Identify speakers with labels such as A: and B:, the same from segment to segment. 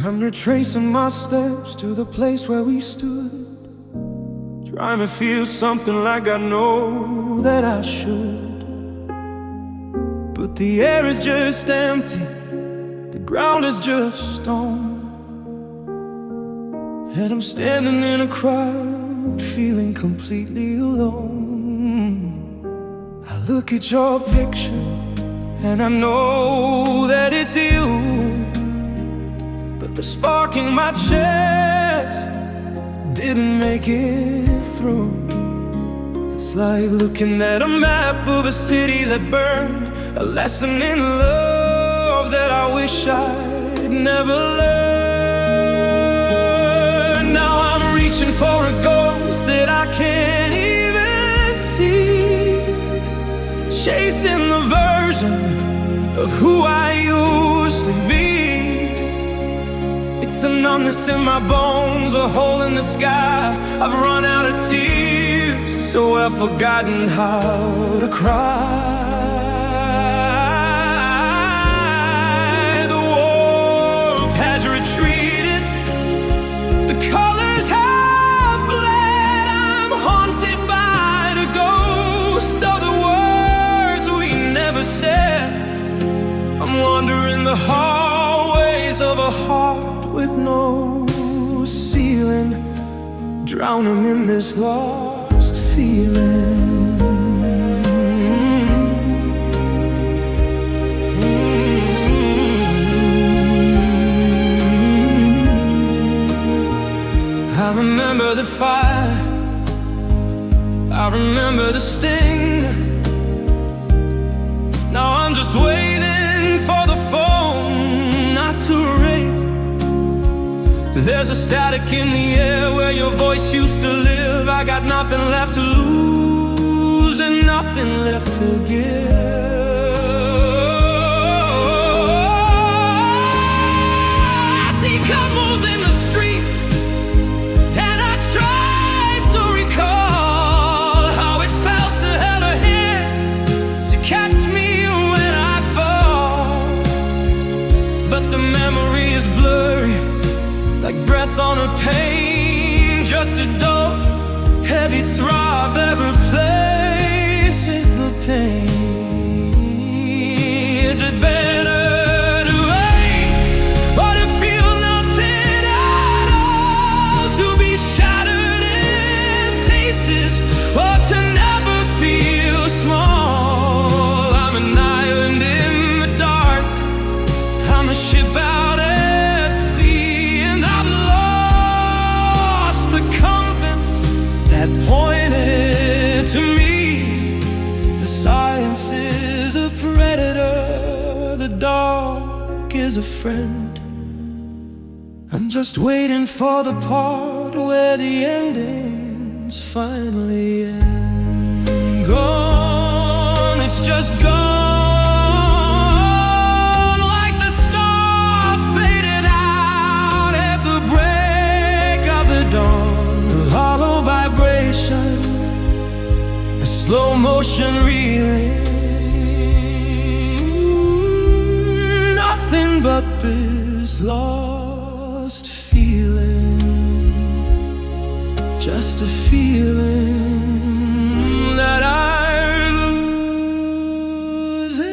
A: I'm retracing my steps to the place where we stood, trying to feel something like I know that I should. But the air is just empty, the ground is just stone, and I'm standing in a crowd, feeling completely alone. I look at your picture, and I know that it's you, but the spark in my chest didn't make it through. It's like looking at a map of a city that burned, a lesson in love that I wish I'd never learned. Now I'm reaching for a ghost that I can't even see, chasing the version of who I used to be. It's a numbness in my bones, a hole in the sky. I've run out of tears, so I've forgotten how to cry. The warmth has retreated, the colors have bled. I'm haunted by the ghost of the words we never said. I'm wandering the hallways of a heart with no ceiling, drowning in this lost feeling. I remember the fire, I remember the sting. Now I'm just waiting for the phone not to ring. There's a static in the air where your voice used to live. I got nothing left to lose and nothing left to give. I see couples in the street, and I tried to recall how it felt to have a hand to catch me when I fall. But the memory is blurry, like breath on a pane, just a dull, heavy throb that replaces the pain. Is it better to wait, or to feel nothing at all? To be shattered in pieces, or to never feel small? I'm an island in the dark, I'm a ship out at sea, and I've lost the compass that pointed to me. The silence is a predator, the dark is a friend. I'm just waiting for the part where the endings finally end. Gone, it's just gone, like the stars faded out at the break of the dawn. A hollow vibration, a slow motion reeling, nothing but this lost feeling, just a feeling that I lose it.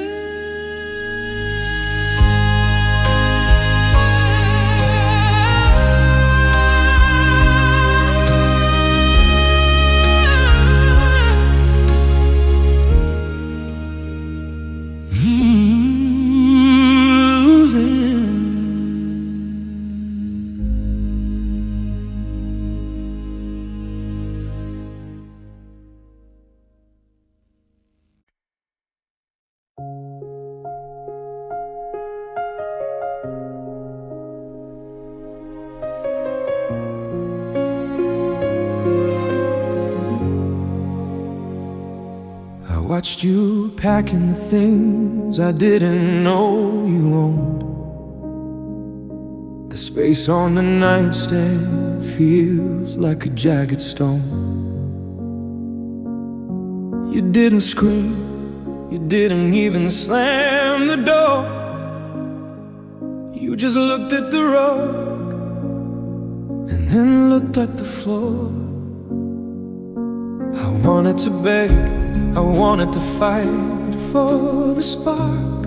A: I watched you packing the things I didn't know you owned. The space on the nightstand feels like a jagged stone. You didn't scream, you didn't even slam the door. You just looked at the rug and then looked at the floor. I wanted to beg, I wanted to fight for the spark,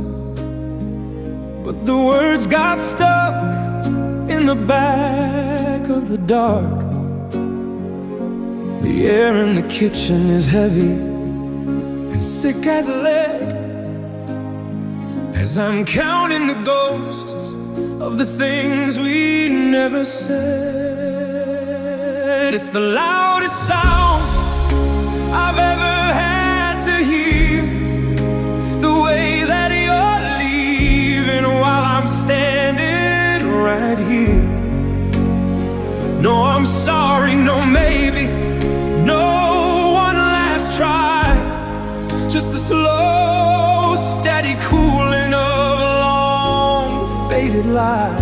A: but the words got stuck in the back of the dark. The air in the kitchen is heavy and thick as lead, as I'm counting the ghosts of the things we never said. It's the loudest sound I've ever had to hear, the way that you're leaving while I'm standing right here. No, I'm sorry, no, maybe, no one last try, just the slow, steady cooling of a long faded light.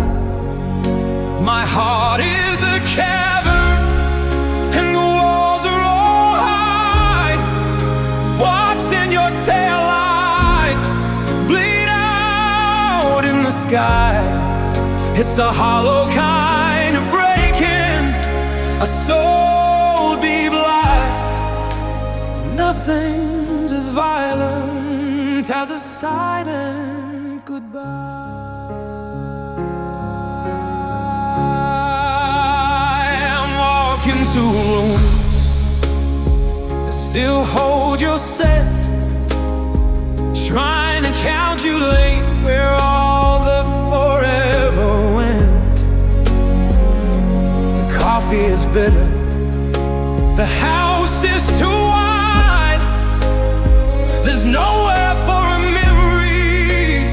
A: My heart is a cavern and the walls are all high, watching your taillights bleed out in the sky. It's a hollow kind of breaking, a soul deep lie. Nothing's as violent as a silent goodbye. I'm walking to rooms that still hold your scent, trying to count you late where all the forever went. The coffee is bitter, the house is too wide, there's nowhere for our memories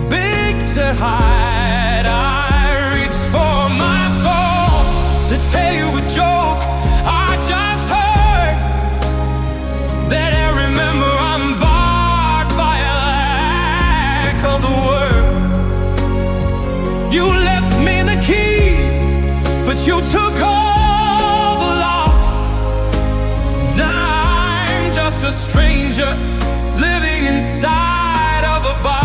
A: big to hide. I reach for my phone to tell you a joke I just heard, that I remember I'm barred by a lack of the word. You left me the keys, but you took all the loss. Now I'm just a stranger living inside of a box.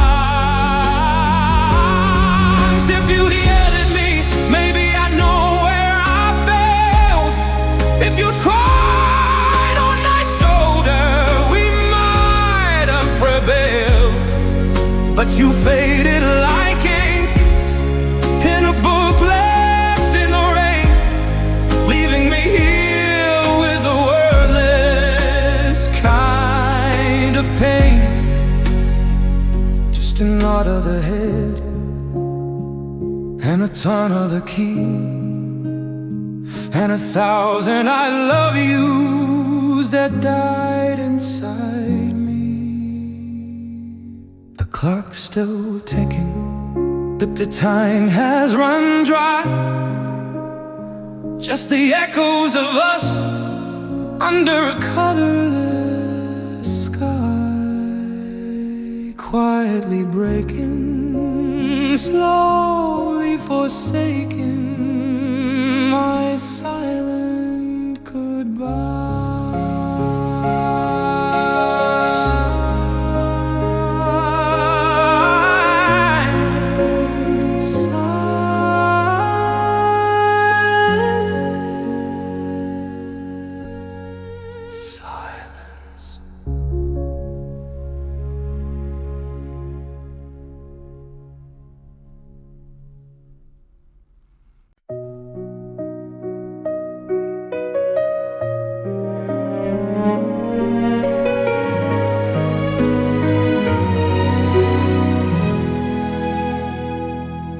A: If you'd yelled at me, maybe I'd know where I failed. If you'd cried on my shoulder, we might have prevailed. But you faded like ink in a book left in the rain, leaving me here with a wordless kind of pain. Just a nod of the head and a ton of the key, and 1,000 I love yous that died inside me. The clock's still ticking, but the time has run dry. Just the echoes of us under a colorless sky, quietly breaking, slowly forsaking my silent goodbye. Silence.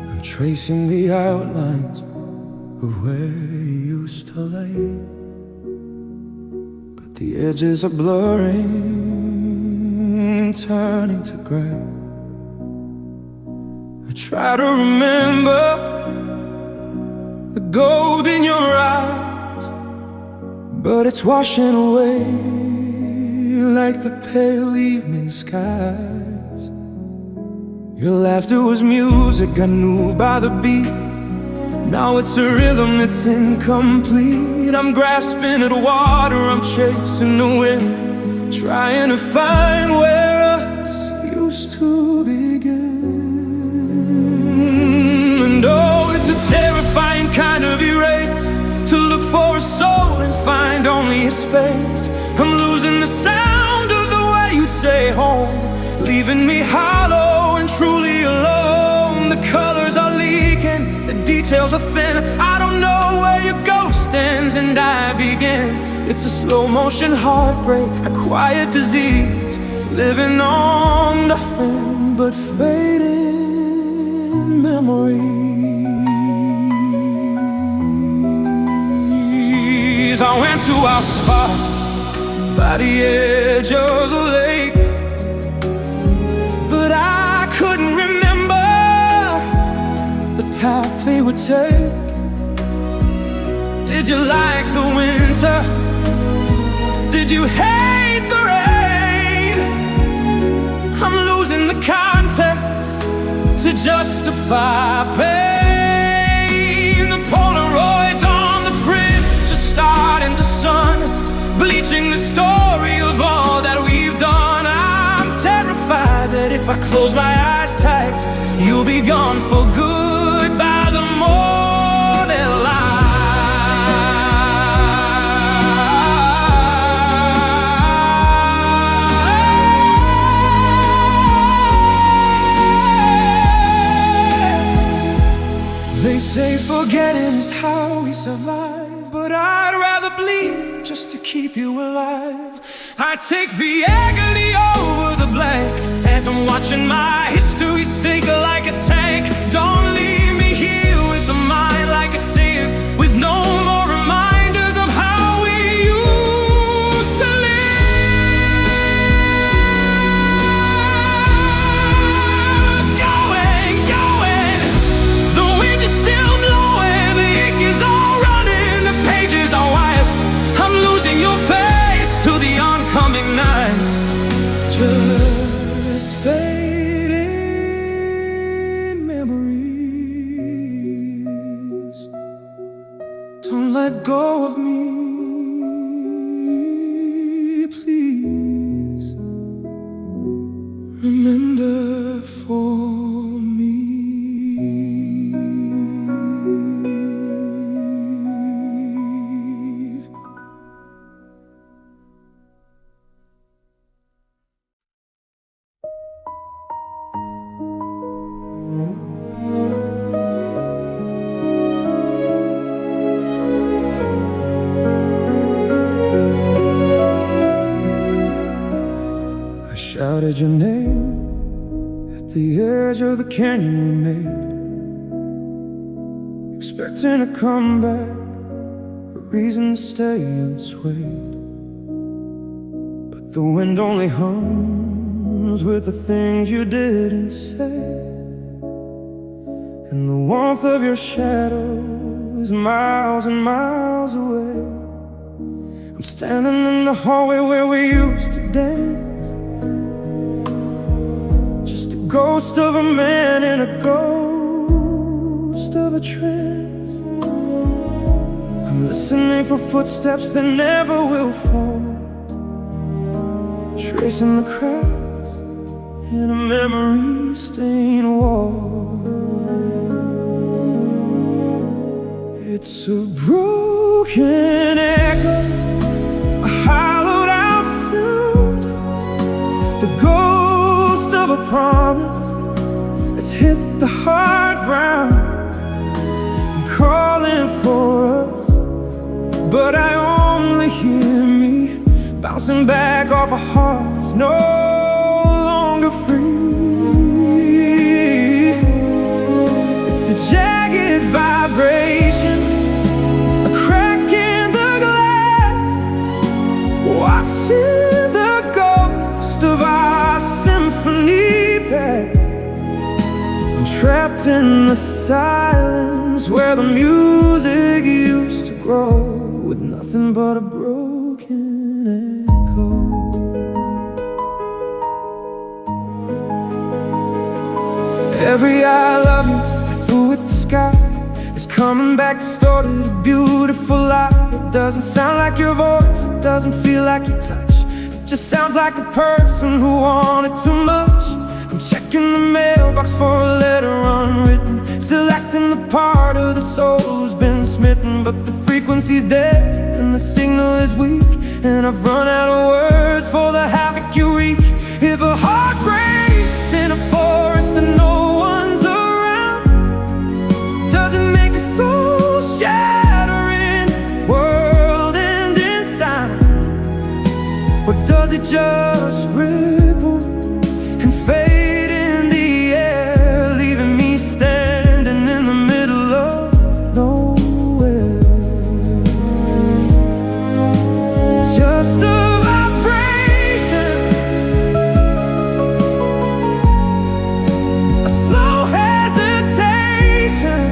A: I'm tracing the outlines of where you used to lay, the edges are blurring and turning to gray. I try to remember the gold in your eyes, but it's washing away like the pale evening skies. Your laughter was music, I moved by the beat. Now it's a rhythm that's incomplete. I'm grasping at water, I'm chasing the wind, trying to find where us used to begin. find only a space. I'm losing the sound of the way you'd say home, leaving me hollow and truly alone. The colors are leaking, the details are thin. I don't know where your ghost ends and I begin. It's a slow motion heartbreak, a quiet disease, living on nothing but fading memories. I went to our spot by the edge of the lake, but I couldn't remember the path we would take. Did you like the winter? Did you hate the rain? I'm losing the context to justify pain. The Polaroids on the fridge are starting to sun, bleaching the story of all that we've done. I'm terrified that if I close my eyes tight, you'll be gone for good by the morning light. They say forgetting is how we survive, but I'd rather bleed just to keep you alive. I take the agony over the blank as I'm watching my history sink like a tank. Don't leave me here with the mind like a sieve, with no more reminders of how we used to live. Going, the wind is still blowing, the ink is all running, the pages are wiped. I'm losing your face to the oncoming night. Just fading memories. Don't let go of me, please. Remember for me. I shouted your name at the edge of the canyon we made, expecting a comeback, a reason to stay unswayed. But the wind only hums with the things you didn't say, and the warmth of your shadow is miles and miles away. I'm standing in the hallway where we used to dance, just a ghost of a man in a ghost of a trance. I'm listening for footsteps that never will fall, tracing the cracks in a memory-stained wall. It's a broken echo, a hollowed-out sound, the ghost of a promise that's hit the hard ground and calling for us. But I only hear me bouncing back off a heart that's no longer free. It's a jagged vibration, a crack in the glass, watching the ghost of our symphony pass. I'm trapped in the silence where the music used to grow, with nothing but a broken echo. Every I love you I threw at the sky is coming back distorted, a beautiful lie. It doesn't sound like your voice, it doesn't feel like your touch. It just sounds like a person who wanted too much. I'm checking the mailbox for a letter unwritten, still acting the part of the soul who's been smitten, but the frequency's dead and the signal is weak, and I've run out of words for the havoc you wreak. If a heart breaks in a forest and no one's around, does it make a soul-shattering world-ending sound? Or does it just ripple and fade in the air, leaving me standing in the middle of nowhere? Just a vibration, a slow hesitation.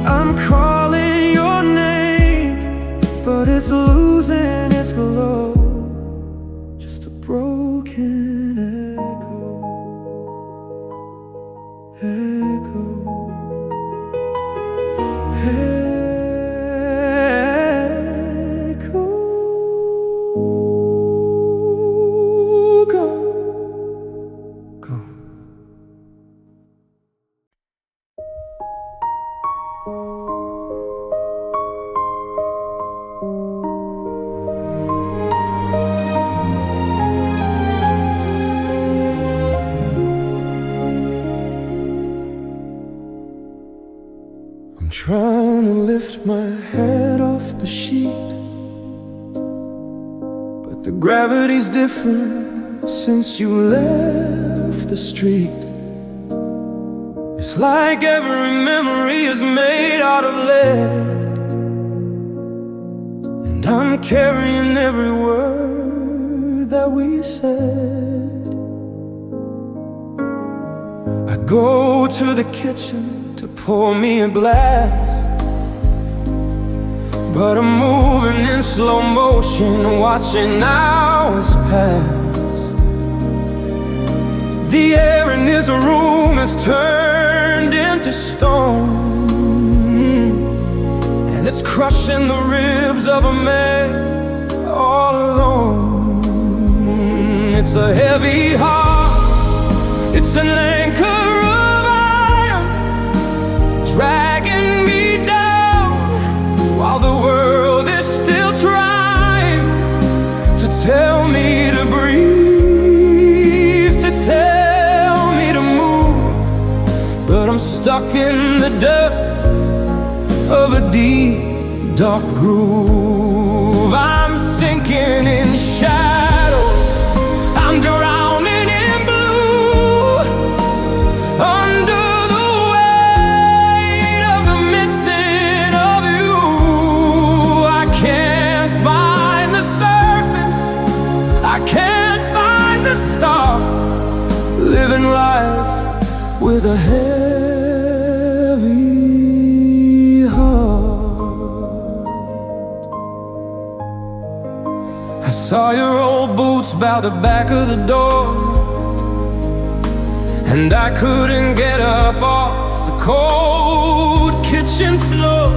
A: I'm calling your name, but it's losing its glow. Just a broken echo, echo, echo, go, go. I'm trying to lift my head off the sheet, but the gravity's different since you left the street. It's like every memory is made out of lead, and I'm carrying every word that we said. I go to the kitchen to pour me a glass, but I'm moving in slow motion, watching hours pass. The air in this room is turned into stone, and it's crushing the ribs of a man all alone. It's a heavy heart, it's an anchor of iron, dragging me down while the world is still trying to tell me to breathe, to tell me to move. But I'm stuck in the depth of a deep, dark groove. I'm sinking in shadows, I'm drowning in blue, under the weight of the missing of you. I can't find the surface, I can't find the start, living life with a heavy heart. I saw your old boots by the back of the door, and I couldn't get up off the cold kitchen floor.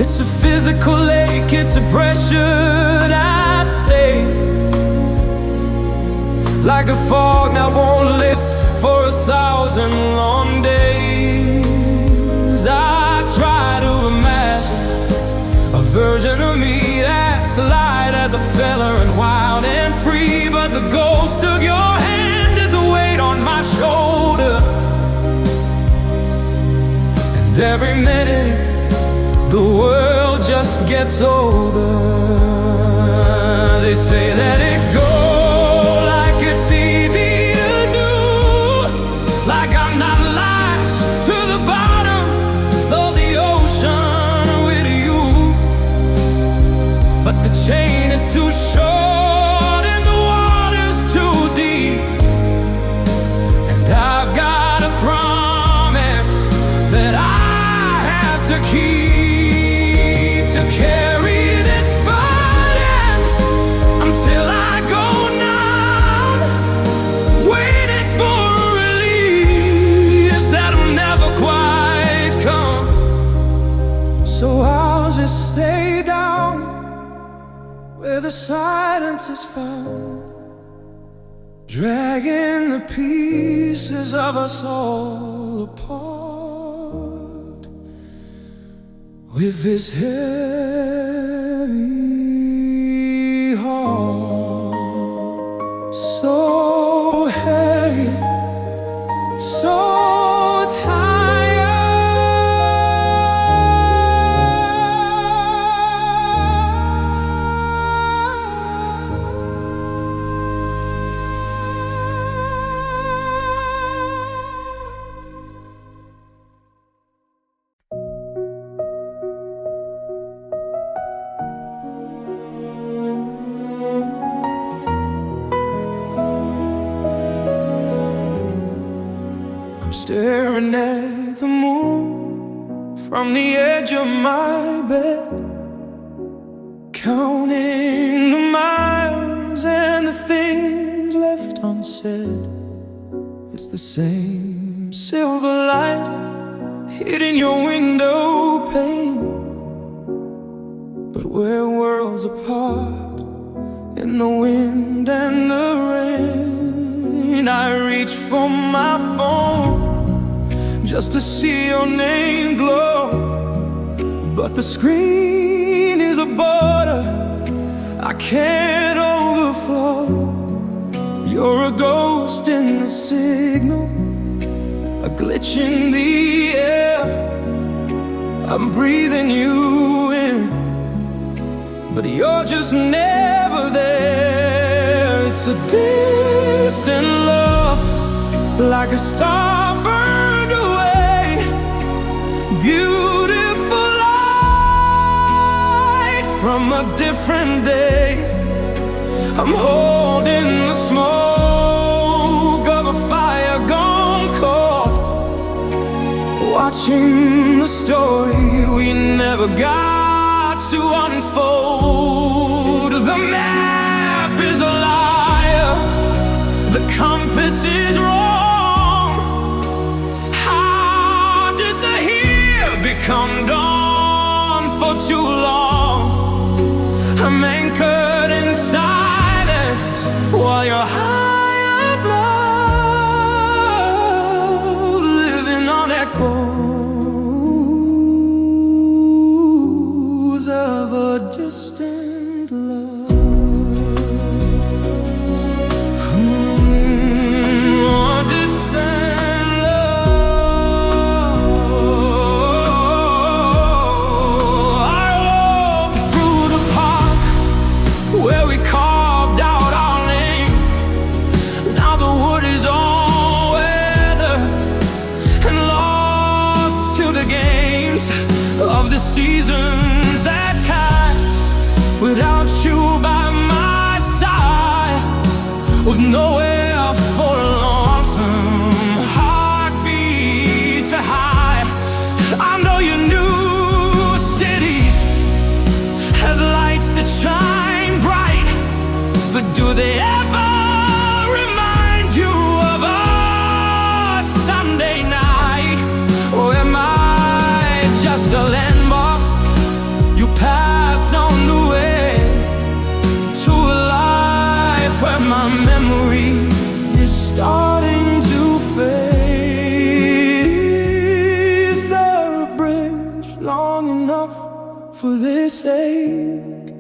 A: It's a physical ache, it's a pressure that stays like a fog that won't lift for 1,000 long days. I try to imagine a version of me that's light as a feather and wild and free, but the ghost of your hand is a weight on my shoulder. And every minute the world just gets older. They say let it go, like it's easy to do, like I'm not lashed to the bottom of the ocean with you. But the chain is too short and the water's too deep, and I've got a promise that I have to keep, to carry this burden until I go numb, waiting for a release that'll never quite come. So I'll just stay down where the silence is found, dragging the pieces of us all apart, with his heavy heart, so heavy, so staring at the moon from the edge of my bed, counting the miles and the things left unsaid. It's the same silver light hitting your window pane, but we're worlds apart in the wind and the rain. I reach for my phone just to see your name glow, but the screen is a border I can't overflow. You're a ghost in the signal, a glitch in the air. I'm breathing you in, but you're just never there. It's a distant love, like a star burned away. Beautiful light from a different day. I'm holding the smoke of a fire gone cold, watching the story we never got to unfold. The map is a liar, the compass is wrong. How did the here become dawn for too long? I'm anchored in silence while you're high above, living on echoes of a distant love. A distant love. I walk through the park where we carved out our names. Now the wood is all weathered and lost to the games of the seasons that pass without you by my side, with nowhere for a lonesome heartbeat to hide. I know your new city has lights that shine bright, but do they ever remind you of a Sunday night? Or am I just a landmark you passed on the way to a life where my memory is starting to fade? Is there a bridge long enough for this ache?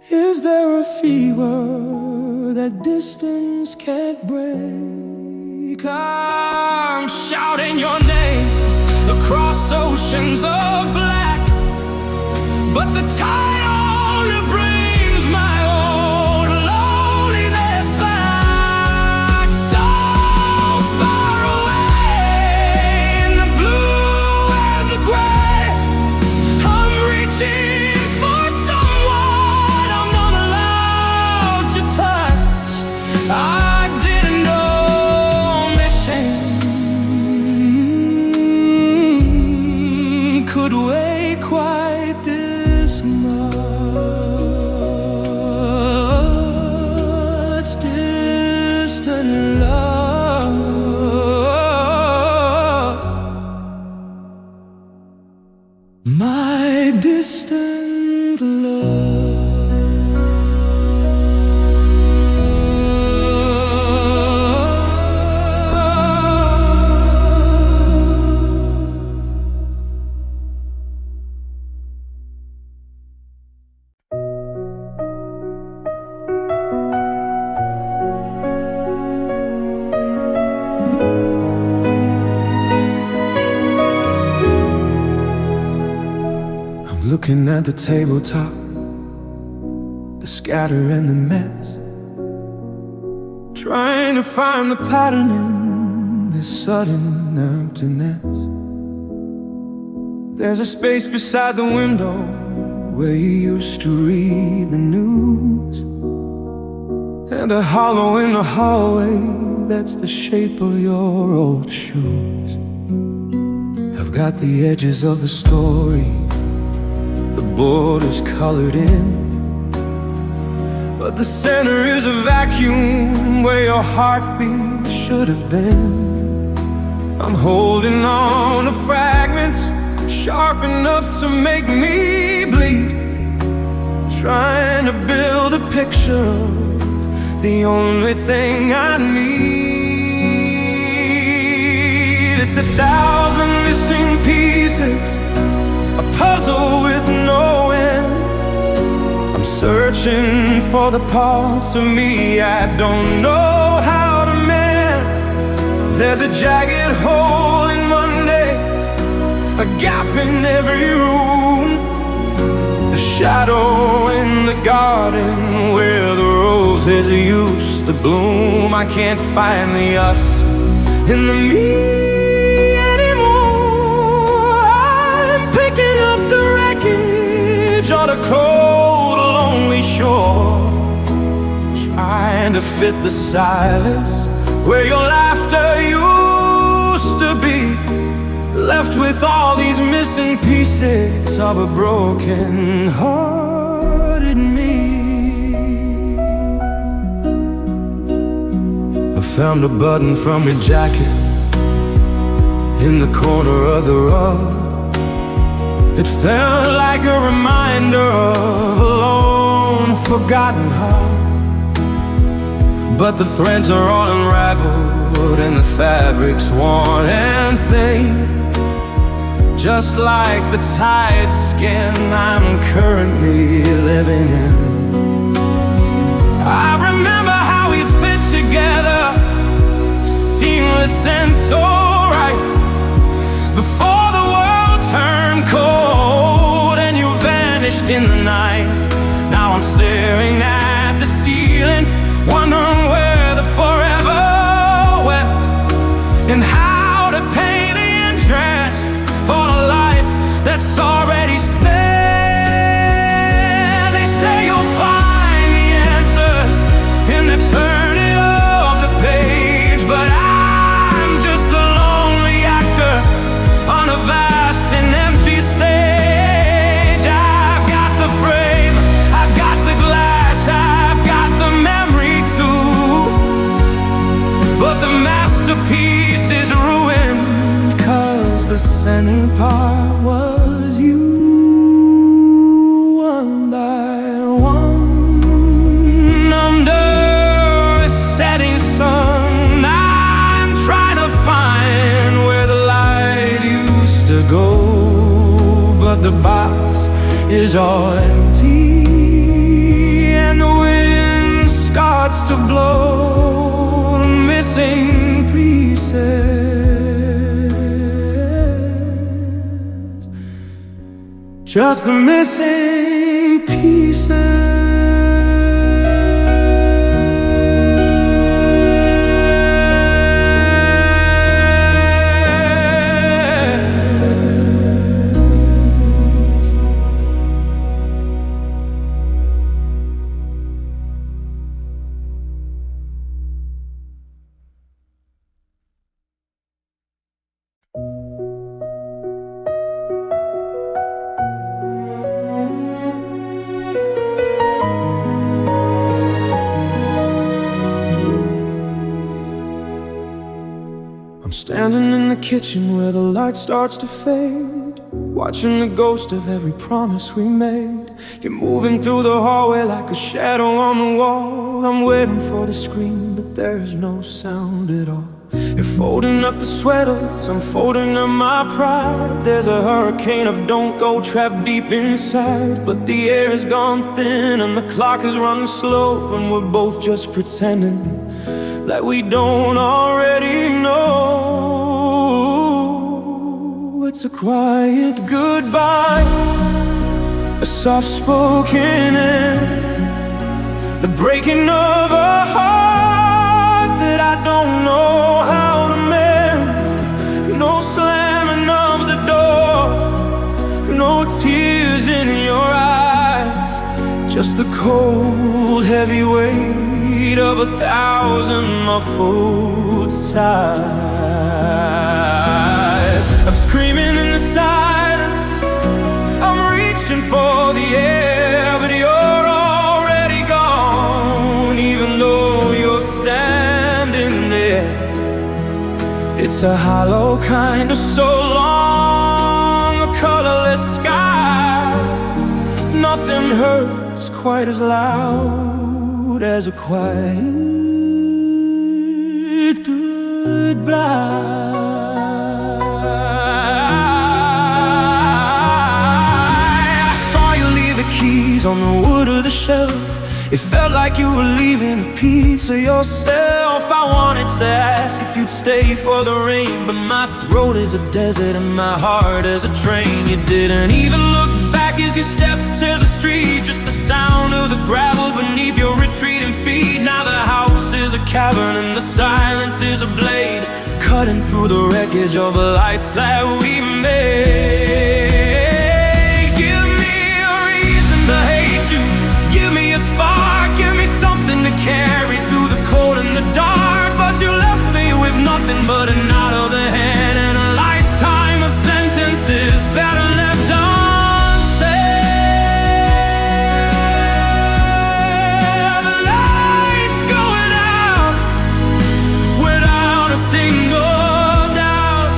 A: Is there a fever that distance can't break? I'm shouting your name across oceans of black, but the tide only brings my old loneliness back. So far away in the blue and the gray, I'm reaching for someone I'm not allowed to touch. I didn't know missing could weigh quite this much. looking at the tabletop, the scatter and the mess, trying to find the pattern in this sudden emptiness. There's a space beside the window where you used to read the news, and a hollow in the hallway that's the shape of your old shoes. I've got the edges of the story, the borders colored in, but the center is a vacuum where your heartbeat should have been. I'm holding on to fragments sharp enough to make me bleed, trying to build a picture of the only thing I need. It's 1,000 missing pieces, a puzzle with no end. I'm searching for the parts of me I don't know how to mend. There's a jagged hole in Monday, a gap in every room, the shadow in the garden where the roses used to bloom. I can't find the us in the me anymore. I'm picking up the wreckage on a cold, lonely shore, trying to fit the silence where your laughter used to be, left with all these missing pieces of a broken-hearted me. I found a button from your jacket in the corner of the rug. It felt like a reminder of a long forgotten heart, but the threads are all unraveled and the fabric's worn and thin, just like the tired skin I'm currently living in. I remember how we fit together, seamless and so right, before the world turned cold and you vanished in the night. Now I'm staring at the ceiling, wondering where the forever went, and how to pay the interest for a life that's already spent. They say you'll find the answers in the turning of the page, but I'm just a lonely actor on a vast and empty stage. I've got the frame, I've got the glass, I've got the memory too, but the masterpiece is ruined, 'cause the center part was you. One by one, under a setting sun, I'm trying to find where the light used to go, but the box is all empty and the wind starts to blow missing pieces, just the missing pieces. Standing in the kitchen where the light starts to fade, watching the ghost of every promise we made. You're moving through the hallway like a shadow on the wall. I'm waiting for the scream, but there's no sound at all. You're folding up the sweaters, I'm folding up my pride. There's a hurricane of don't go trapped deep inside, but the air has gone thin and the clock is running slow, and we're both just pretending that we don't already know. It's a quiet goodbye, a soft-spoken end, the breaking of a heart that I don't know how to mend. No slamming of the door, no tears in your eyes, just the cold, heavy weight of 1,000 muffled sighs. I'm screaming in the silence, I'm reaching for the air, but you're already gone, even though you're standing there. It's a hollow kind of so long, a colorless sky. Nothing hurts quite as loud as a quiet goodbye. I saw you leave the keys on the wood of the shelf. It felt like you were leaving a piece of yourself. I wanted to ask if you'd stay for the rain, but my throat is a desert and my heart is a train. You didn't even look back as you stepped to the street, just the sound of the gravel beneath your retreating feet. Now the house is a cavern and the silence is a blade, cutting through the wreckage of a life that we made. Give me a reason to hate you, give me a spark, give me something to carry through the cold and the dark. But you left me with nothing but a nod of the head and a lifetime of sentences better left unsaid. The lights going out without a single doubt.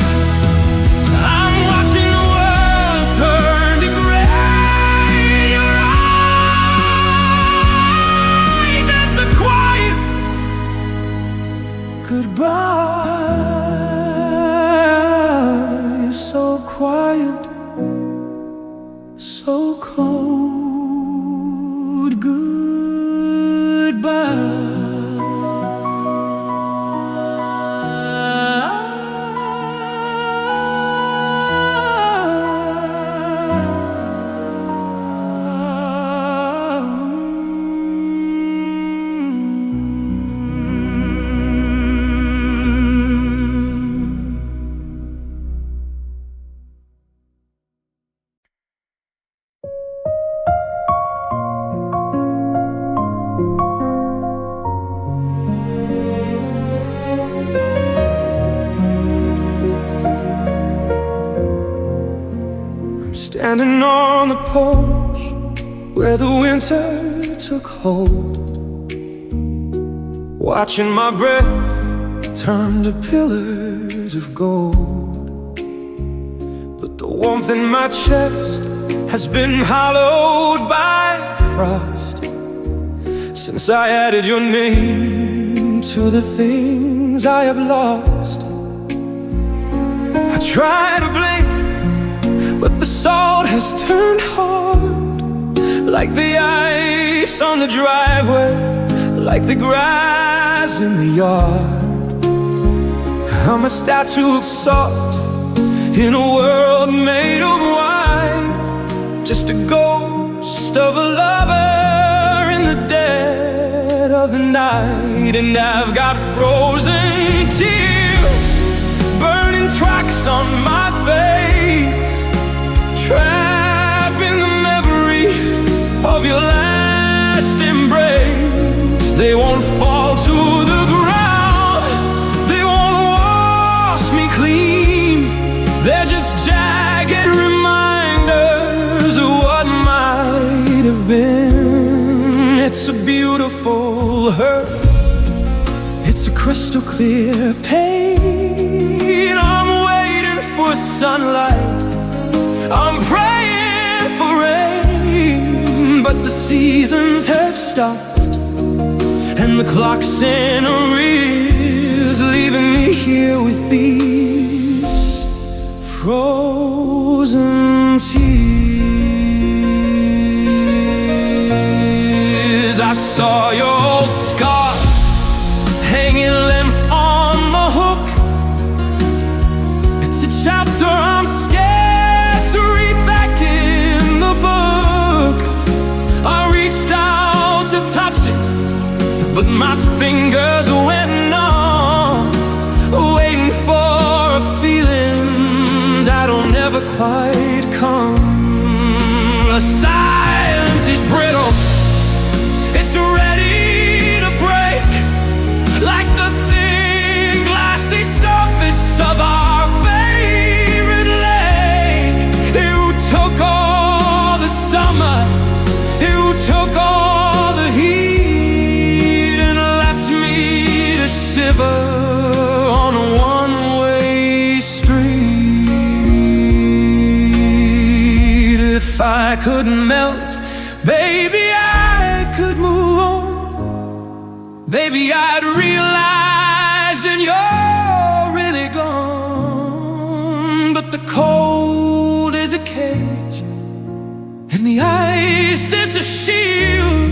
A: I'm watching the world turn to gray. Your eyes, just a quiet goodbye. So quiet, so cold. Goodbye. Standing on the porch where the winter took hold, watching my breath turn to pillars of gold. But the warmth in my chest has been hollowed by frost since I added your name to the things I have lost. I try to blink, but the salt has turned hard, like the ice on the driveway, like the grass in the yard. I'm a statue of salt in a world made of wine, just a ghost of a lover in the dead of the night. And I've got frozen tears, burning tracks on my face, trapped in the memory of your last embrace. They won't fall to the ground, they won't wash me clean. They're just jagged reminders of what might have been. It's a beautiful hurt, it's a crystal clear pain. I'm waiting for sunlight, I'm praying for rain, but the seasons have stopped and the clock's in arrears, leaving me here with these frozen tears. I saw your old scarf hanging limp on the hook. It's a chapter I'm scared to read back in the book. quite come. The silence is brittle, it's ready to break, like the thin glassy surface of our favorite lake. You took all the summer, you took all the heat, and left me to shiver on a one-way street. If I could melt, baby, I could move on. Baby, I'd realize that you're really gone. But the cold is a cage, and the ice is a shield,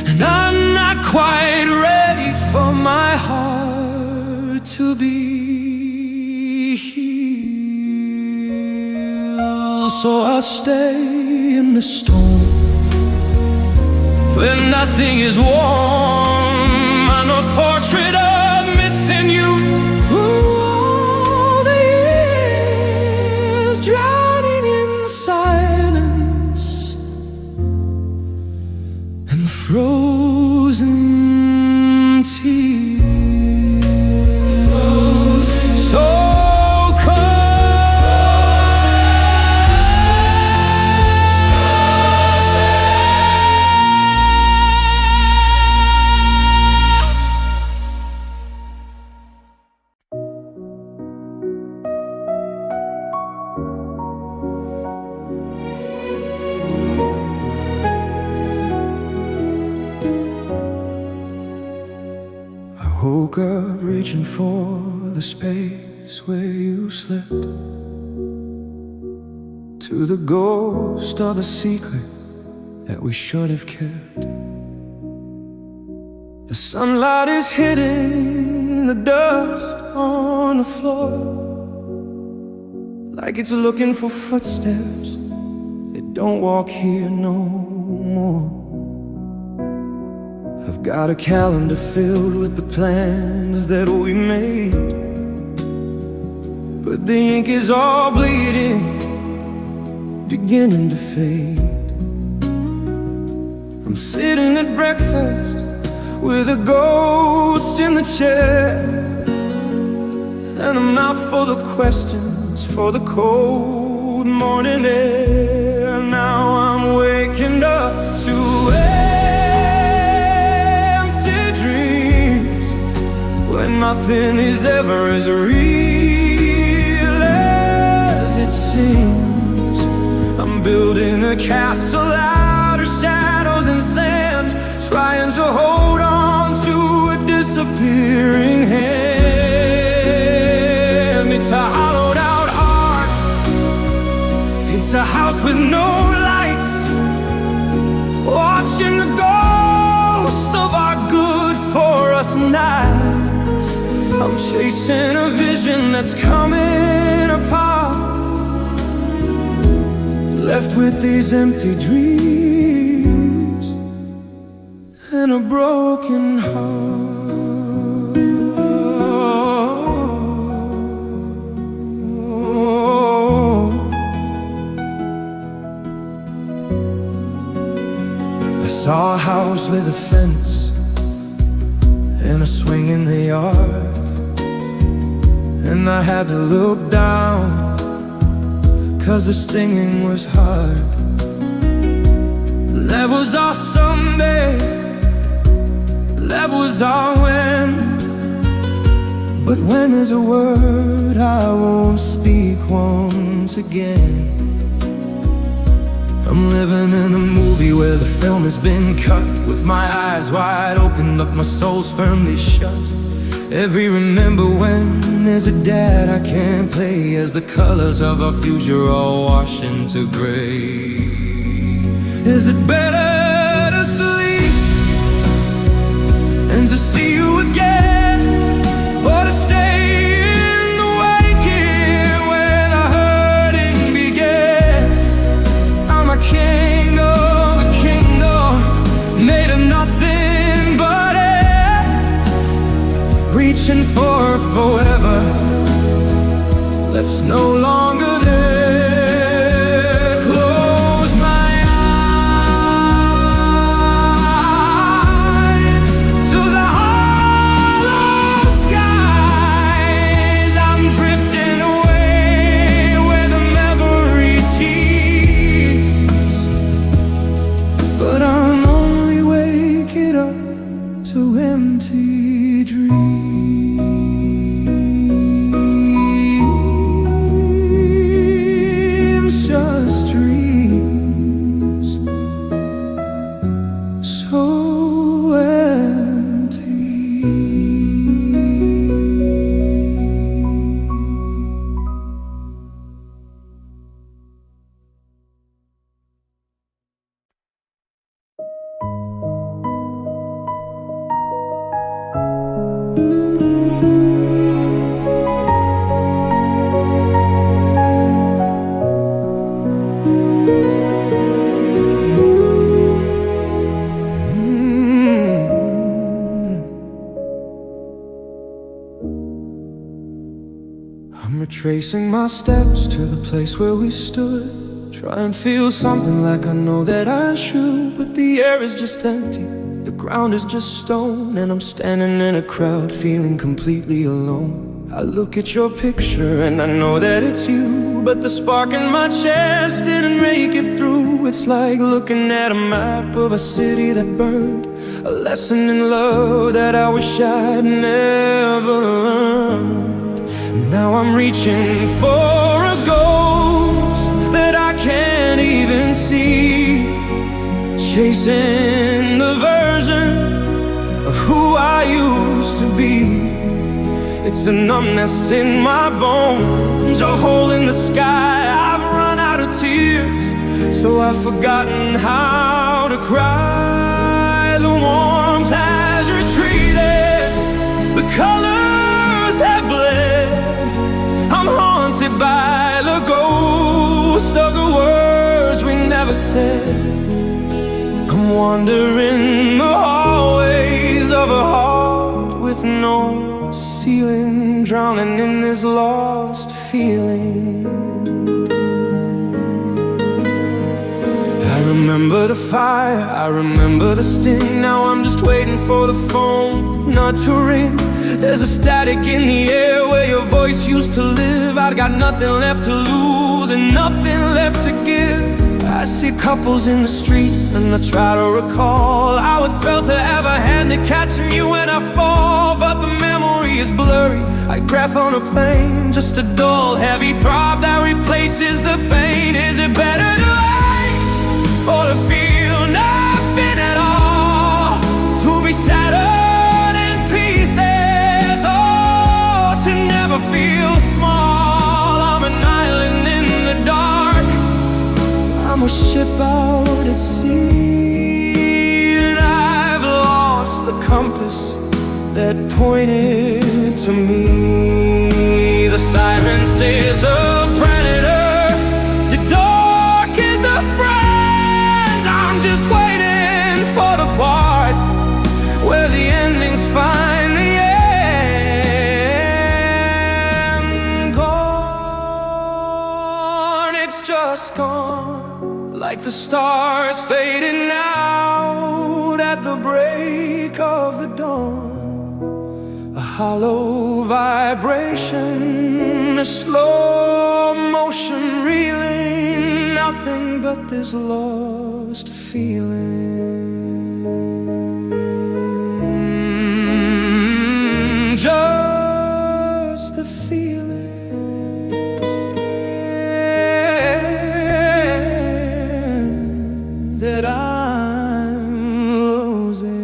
A: and I'm not quite ready for my heart to be healed. So I'll stay in the storm where nothing is warm. I'm a portrait of missing you through all the years, drowning in silence and frozen tears. So woke up reaching for the space where you slept, to the ghost of a secret that we should have kept. The sunlight is hitting the dust on the floor, like it's looking for footsteps that don't walk here no more. I've got a calendar filled with the plans that we made, but the ink is all bleeding, beginning to fade. I'm sitting at breakfast with a ghost in the chair, and a mouth full of questions for the cold morning air. Now I'm waking up to when nothing is ever as real as it seems. I'm building a castle out of shadows and sand, trying to hold on to a disappearing hand. It's a hollowed out heart, it's a house with no lights, watching the ghosts of our good for us nights. I'm chasing a vision that's coming apart, left with these empty dreams and a broken heart. I saw a house with a fence and a swing in the yard, and I had to look down, 'cause the stinging was hard. That was our Sunday, that was our when. But when there's a word I won't speak once again. I'm living in a movie where the film has been cut, with my eyes wide open but my soul's firmly shut. Every remember when there's a dad I can't play, as the colors of our future all wash into gray. Is it better to sleep and to see you again, or to stay in the wake here where the hurting began? I'm a king of the kingdom, made of nothing but air, reaching for forever that's no longer there. I'm retracing my steps to the place where we stood. Try and feel something like I know that I should, but the air is just empty, the ground is just stone, and I'm standing in a crowd feeling completely alone. I look at your picture and I know that it's you, but the spark in my chest didn't make it through. It's like looking at a map of a city that burned, a lesson in love that I wish I'd never learned. Now I'm reaching for a ghost that I can't even see, chasing the version of who I used to be. It's a numbness in my bones, a hole in the sky. I've run out of tears, so I've forgotten how to cry. The warmth has retreated, the colors have bled. I'm haunted by the ghost of the words we never said. I'm wandering the hallways of a heart with no ceiling, drowning in this lost feeling. I remember the fire, I remember the sting. Now I'm just waiting for the phone not to ring. There's a static in the air where your voice used to live. I've got nothing left to lose and nothing left to give. I see couples in the street and I try to recall how it felt to have a hand to catch you when I fall. But the memory is blurry, like breath on a plane, just a dull, heavy throb that replaces the pain. Is it better to wait or to feel nothing at all? To be shattered in pieces, or to never feel small? I'm an island in the dark, I'm a ship out at sea, and I've lost the compass that pointed to me. The silence is a predator, the dark is a friend. I'm just waiting for the part where the endings finally end. Gone, it's just gone, like the stars fading out at the break of the dawn. A hollow vibration, a slow motion reeling, nothing but this lost feeling. Just the feeling that I'm losing.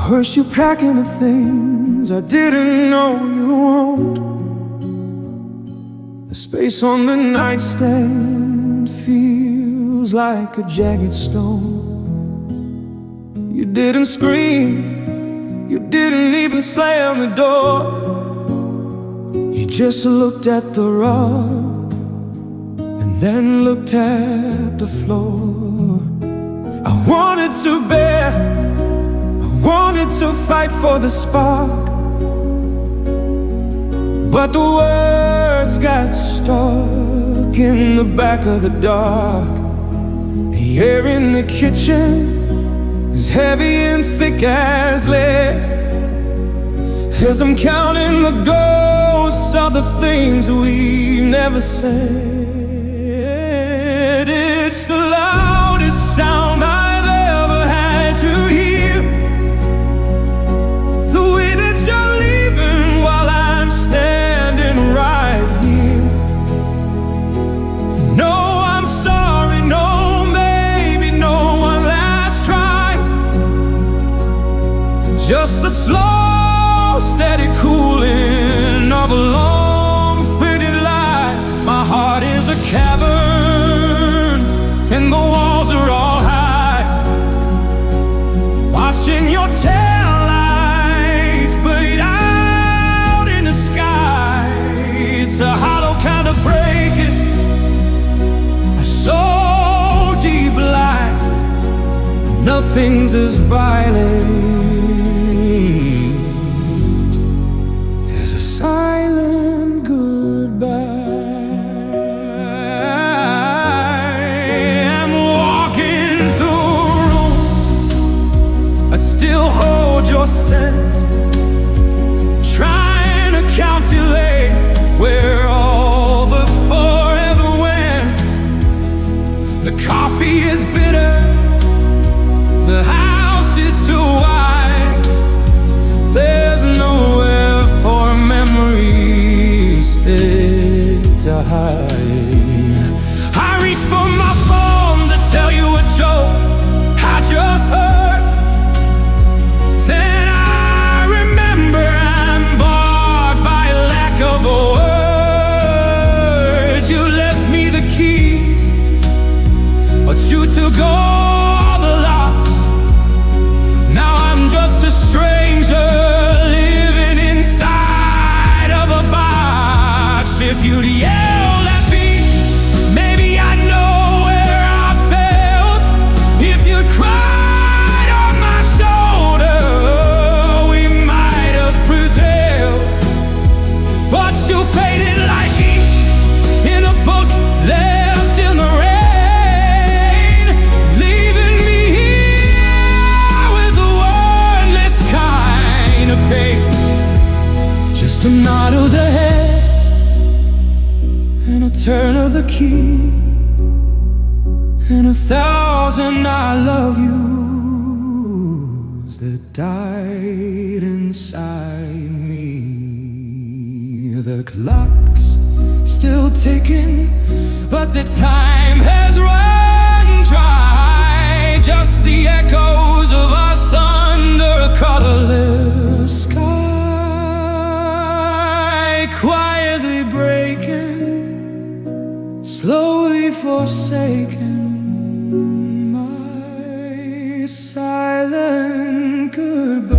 A: First you packing the things I didn't know you owned. The space on the nightstand feels like a jagged stone. You didn't scream, you didn't even slam the door. You just looked at the rug and then looked at the floor. I wanted to bear, wanted to fight for the spark, but the words got stuck in the back of the dark. The air in the kitchen is heavy and thick as lead, as I'm counting the ghosts of the things we never said. It's the loudest sound I've ever had to hear, the way that you're leaving while I'm standing right here. No, I'm sorry, no, baby, no one last try. the slow, steady cooling of a long faded light. My heart is a cavern and the walls are all high. Watching your tail lights bleed out in the sky. It's a hollow kind of breaking, so deep light. Nothing's as violent as a silent goodbye. I'm walking through rooms that still hold your scent, trying to calculate where all the forever went. The coffee is bitter, the house is too wide. There's nowhere for memories fit to hide. I reach for my phone to tell you a joke I just heard. Then I remember I'm barred by lack of a word. You left me the keys, but you took all the locks. Now I'm just a stranger living inside of a box. If you'd yelled at me, maybe I'd know where I failed. If you'd cried on my shoulder, we might have prevailed. But you faded like ink in a book left in the rain, leaving me here with a wordless kind of pain. Just a nod of the head and a turn of the key, and 1,000 I love yous that died inside me. The clock's still ticking, but the time has run dry. Just the echoes of us under a colorless sky, quietly breaking, slowly forsaken. My silent goodbye.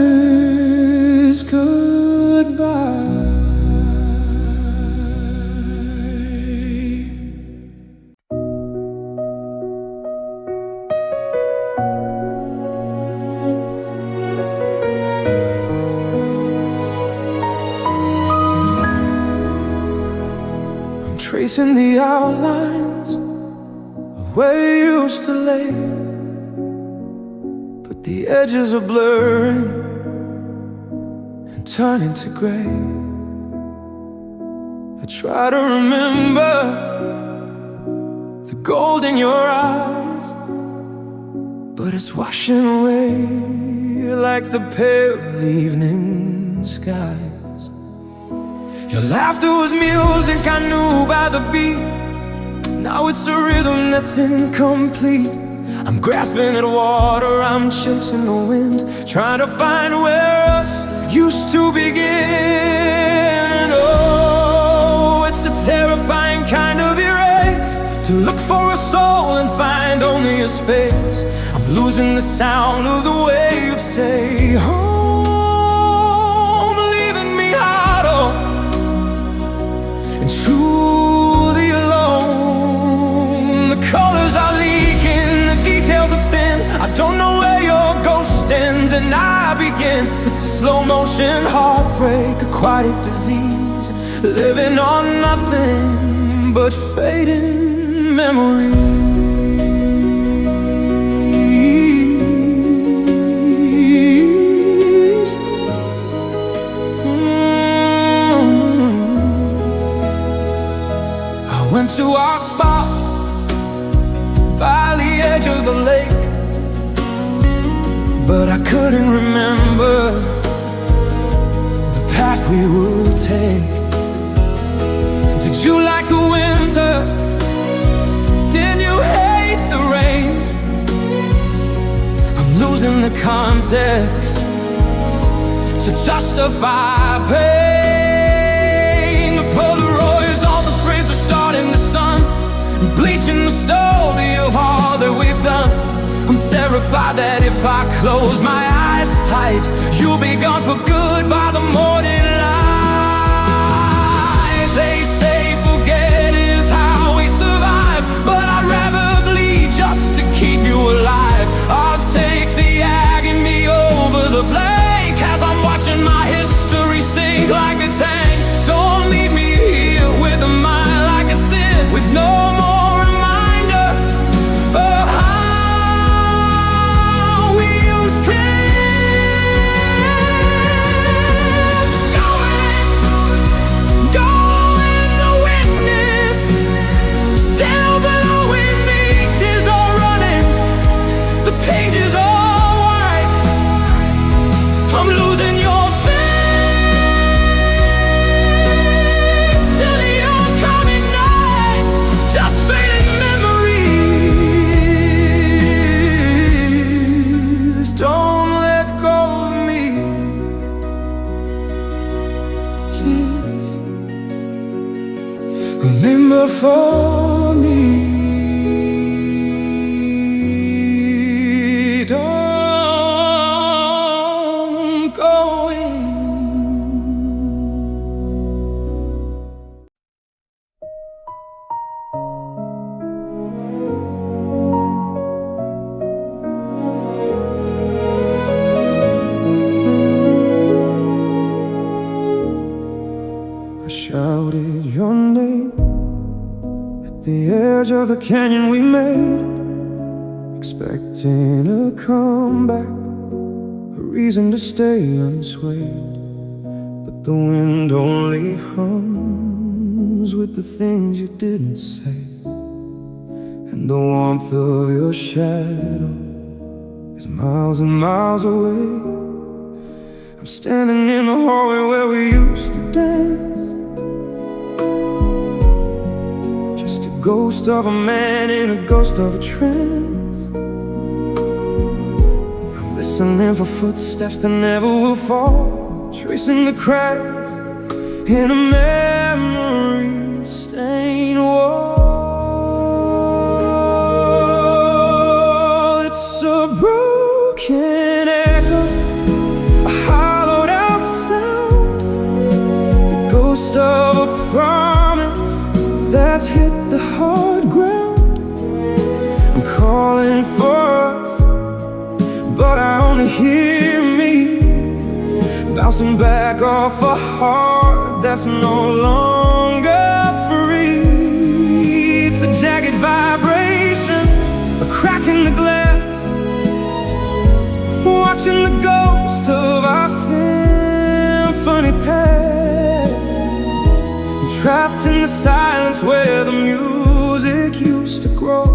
A: Silence goodbye. I'm tracing the outlines of where you used to lay, but the edges are blurring and turning to gray. I try to remember the gold in your eyes, but it's washing away like the pale evening skies. Your laughter was music I knew by the beat. Now it's a rhythm that's incomplete. I'm grasping at water, I'm chasing the wind, trying to find where us used to begin. And oh, it's a terrifying kind of erased, to look for a soul and find only a space. I'm losing the sound of the way you'd say home, leaving me hollow and truly alone. The colors are leaking, the details are thin. I don't know where your ghost ends and I begin. It's a slow motion heartbreak, aquatic disease, living on nothing but fading memories. I went to our spot by the edge of the lake, but I couldn't remember we would take. Did you like a winter? Did you hate the rain? I'm losing the context to justify pain. The Polaroids, all the frames are starting to sun, bleaching the story of all that we've done. I'm terrified that if I close my eyes tight, you'll be gone for good by the morning light. They say forget is how we survive, but I'd rather bleed just to keep you alive. I'll take the agony over the blame, as I'm watching my history sink like a tank. Don't leave me here with a mind like a sin, with no more reminders of how we used to live. Going to witness, still blowing me, tears are running, the pages are white. I'm losing your face till the oncoming night, just fading memories. Don't let go of me, please. Remember for me. Don't go in. I shouted your name at the edge of the canyon we made, expecting a comeback, a reason to stay unswayed. But the wind only hums with the things you didn't say, and the warmth of your shadow is miles and miles away. I'm standing in the hallway where we used to dance, just a ghost of a man in a ghost of a trance. I'm listening for footsteps that never will fall, tracing the cracks in a memory-stained wall. It's a broken echo, a hollowed-out sound, the ghost of a promise that's hit the hard ground. I'm calling for us, but I only hear me bouncing back off a heart that's no longer free. It's a jagged vibration, a crack in the glass, watching the ghost of our symphony pass. I'm trapped in the silence where the music used to grow,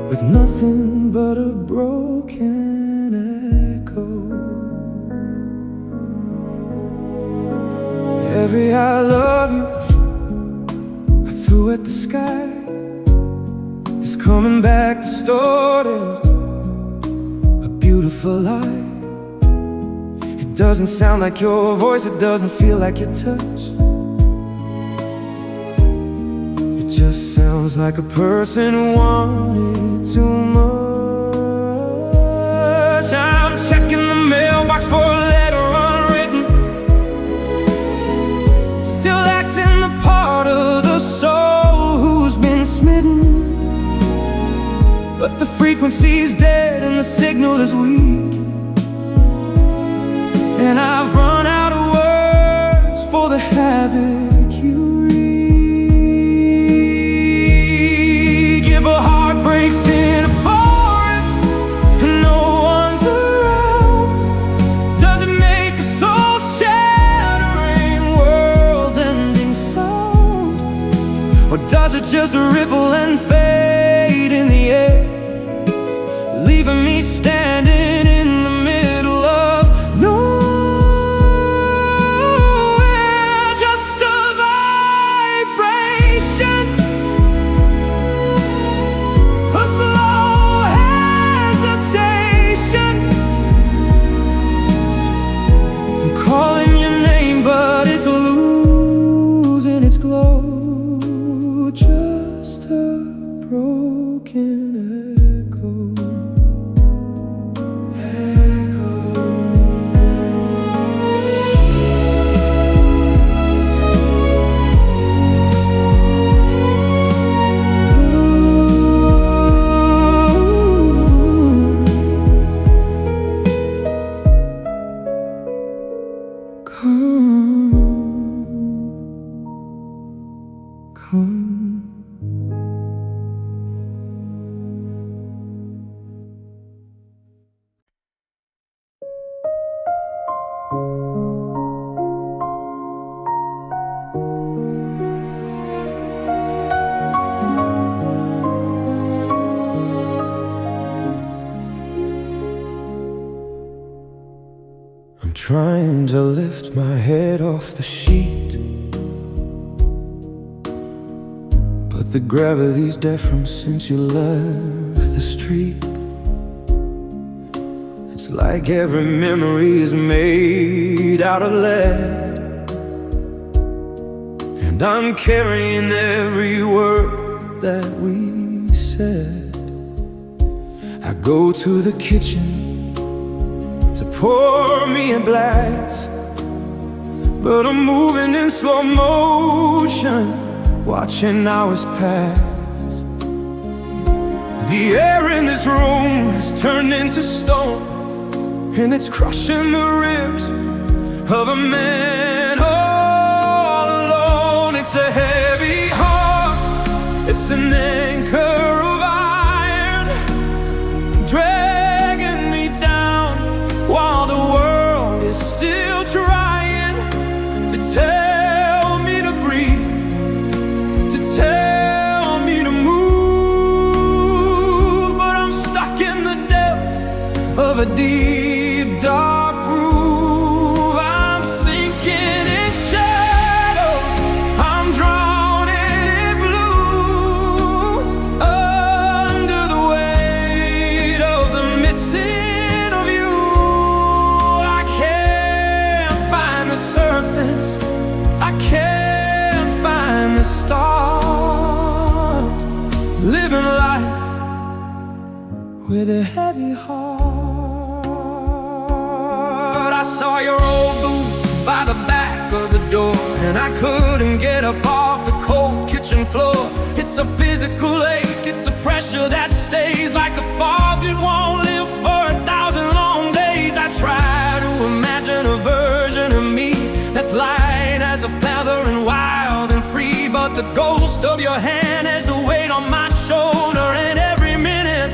A: with nothing but a broken echo. Every I love you I threw at the sky is coming back distorted, a beautiful lie. It doesn't sound like your voice, it doesn't feel like your touch. It just sounds like a person who wanted too much. I'm checking the mailbox for a letter unwritten, still acting the part of the soul who's been smitten. But the frequency's dead and the signal is weak, and I've run out of words for the havoc you wreak. If a heart breaks in a forest and no one's around, does it make a soul-shattering, world-ending sound? Or does it just ripple and fade in the air, leaving me standing in the middle of nowhere? Trying to lift my head off the sheet, but the gravity's different since you left the street. It's like every memory is made out of lead, and I'm carrying every word that we said. I go to the kitchen to pour me a glass, but I'm moving in slow motion, watching hours pass. The air in this room has turned into stone, and it's crushing the ribs of a man all alone. It's a heavy heart, it's an anchor of iron, dragging me down while the world is still trying to tell me to breathe, to tell me to move. But I'm stuck in the depth of a deep, dark groove. I'm sinking in shadows, I'm drowning in blue, under the weight of the missing of you. I can't find the surface, I can't find the start. Living life with a heavy heart. I saw your old boots by the back of the door, and I couldn't get up off the cold kitchen floor. It's a physical ache, it's a pressure that stays like a fog that won't live for 1,000 long days. I try to imagine a version of me that's light as a feather and wild and free, but the ghost of your hand has a weight on my shoulder, and every minute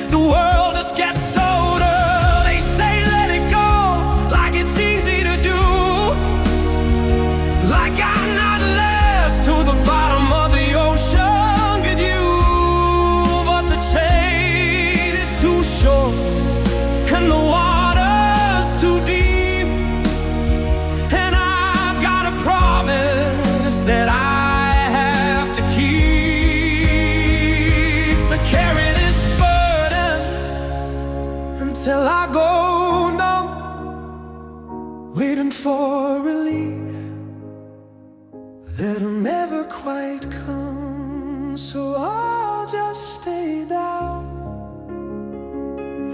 A: the world just gets older. They say let it go, like it's easy to do, like I'm not less to the bottom of the ocean with you. But the chain is too short and the water's too deep, and I've got a promise that I have to keep, to carry this burden until I go numb, waiting for relief that'll never quite come. So I'll just stay down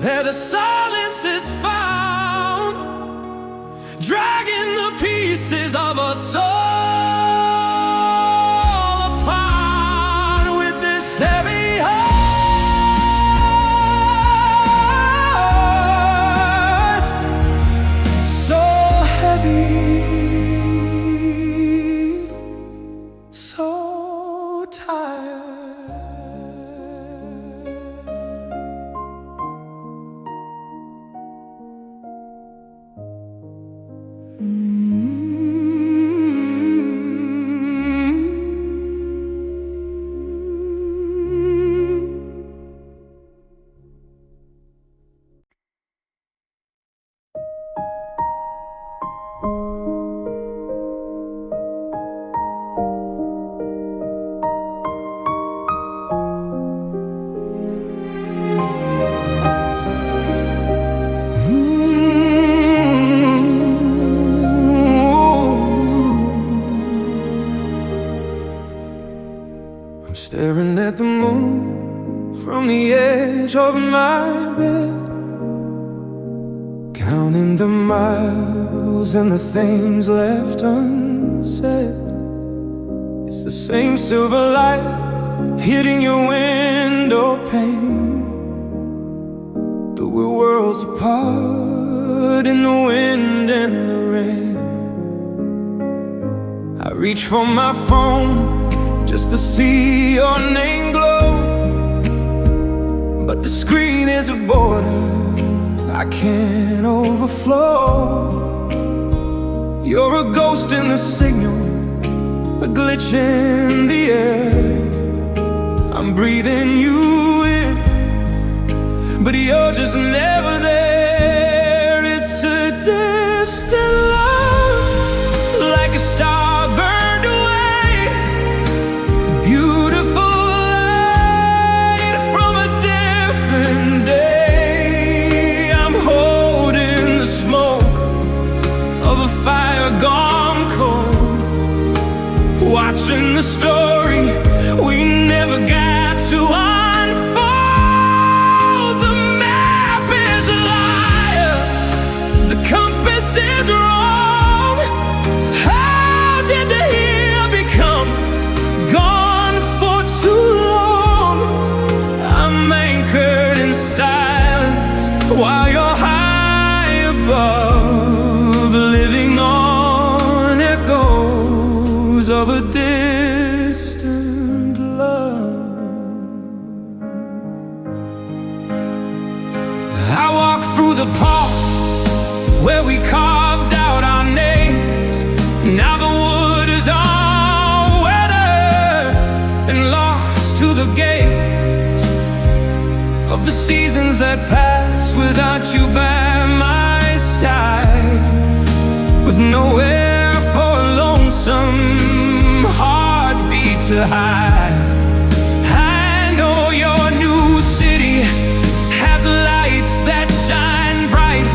A: where the silence is found, dragging the pieces of us all apart with this heavy heart. So heavy, so tired. I'm staring at the moon from the edge of my bed, counting the miles and the things left unsaid. It's the same silver light hitting your window pane, but we're worlds apart in the wind and the rain. I reach for my phone just to see your name glow, but the screen is a border I can't overflow. You're a ghost in the signal, a glitch in the air. I'm breathing you in, but you're just never there. It's a distance the story we never got to unfold. The map is a liar, the compass is wrong. How did the hill become gone for too long? I'm anchored in silence while you're high above, living on echoes of a distant love. I walk through the park where we carved out our names. Now the wood is all weathered and lost to the gate of the seasons that pass without you by my side, with nowhere for a lonesome heartbeat to hide. I know your new city has lights that shine bright,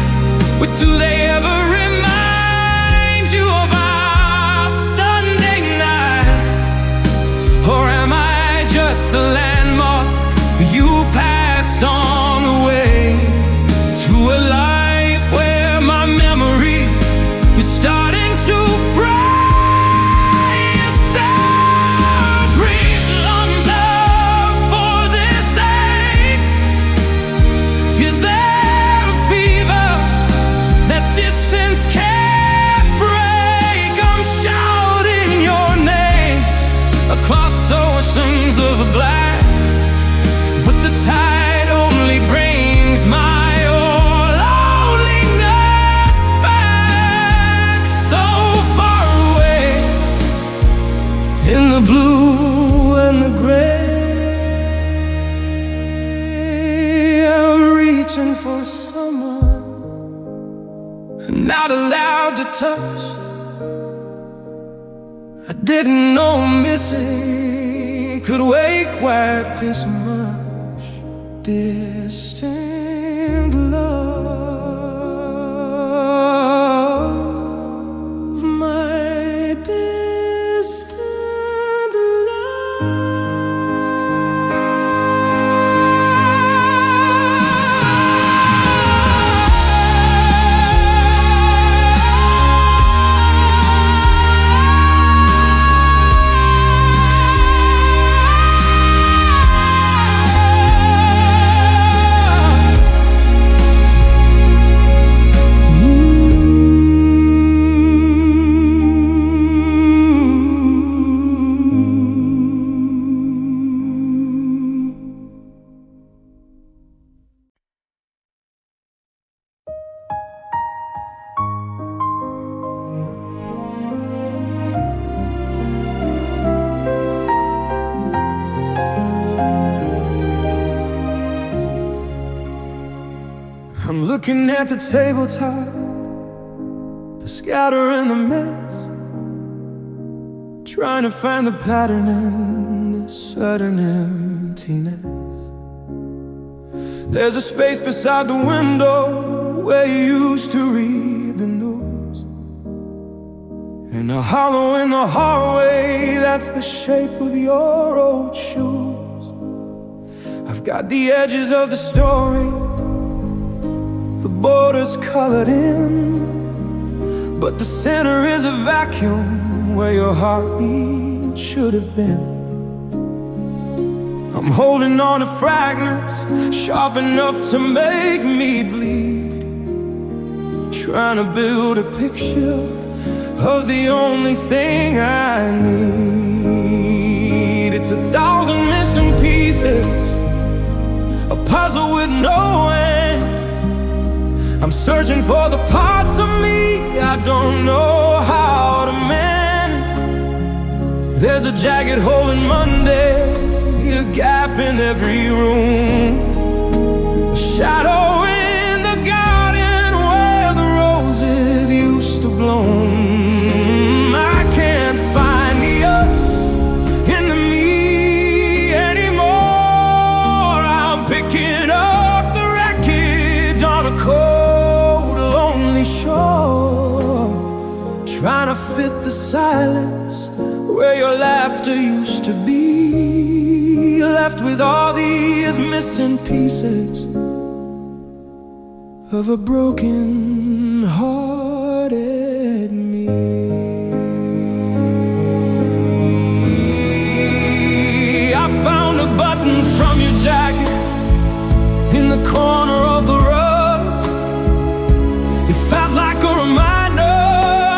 A: but do they ever remind you of our Sunday night? Or am I just the landmark you passed on the way to a life where my memory is starting to fry? Is there a breeze long love for this ache? Is there a fever that distance can't break? I'm shouting your name across oceans of black, but the tide only brings my old loneliness back. So far away in the blue and the gray, I'm reaching for someone not allowed to touch. I didn't know missing could wake where this much distant love, my distant love. I'm looking at the tabletop, the scatter and the mess, trying to find the pattern in the sudden emptiness. There's a space beside the window where you used to read the news, and a hollow in the hallway that's the shape of your old shoes. I've got the edges of the story, the borders colored in, but the center is a vacuum where your heartbeat should have been. I'm holding on to fragments sharp enough to make me bleed, trying to build a picture of the only thing I need. It's 1,000 missing pieces, a puzzle with no end. I'm searching for the parts of me I don't know how to mend. There's a jagged hole in Monday, a gap in every room, a shadow in the garden where the roses used to bloom. I can't find the us in the me anymore. I'm picking up the wreckage on a cold, lonely shore, trying to fit the silence where your laughter used to be, left with all these missing pieces of a broken-hearted me. I found a button from your jacket in the corner of the rug. It felt like a reminder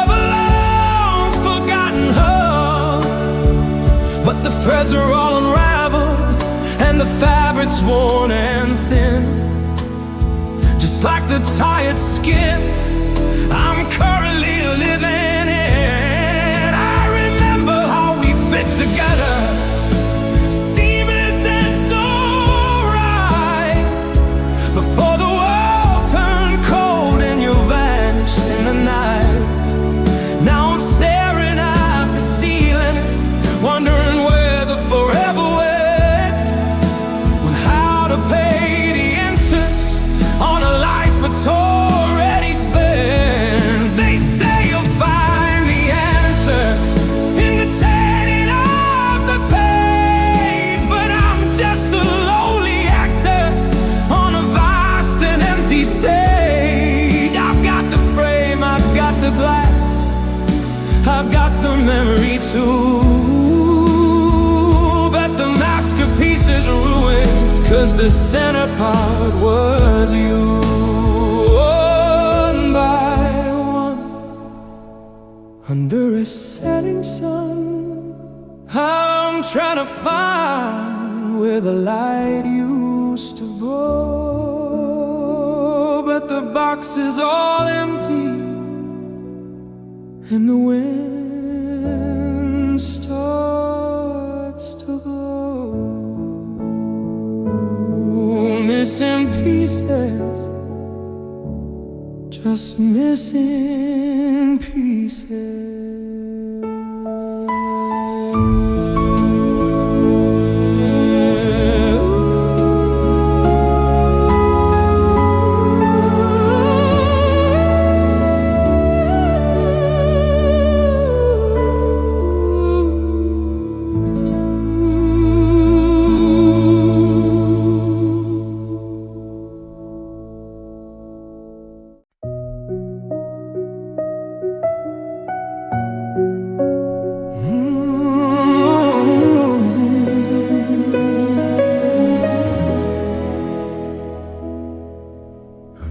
A: of a long-forgotten hug, but the threads are all unraveled and the fabric's worn and thin. Just like the tired skin I'm currently living in. I remember how we fit together, seamless and so right, before the world turned cold and you vanished in the night. Now I'm staring at the ceiling, wondering where the forever went, when how to pay the interest on a life it's already spent. They say you'll find the answers in the turning of the page, but I'm just a lonely actor on a vast and empty stage. I've got the frame, I've got the glass, I've got the memory too, but the masterpiece is ruined, 'cause the center part was you. One by one, under a setting sun, I'm trying to find where the light used to go, but the box is all empty and the wind starts to blow. Missing pieces, just missing pieces.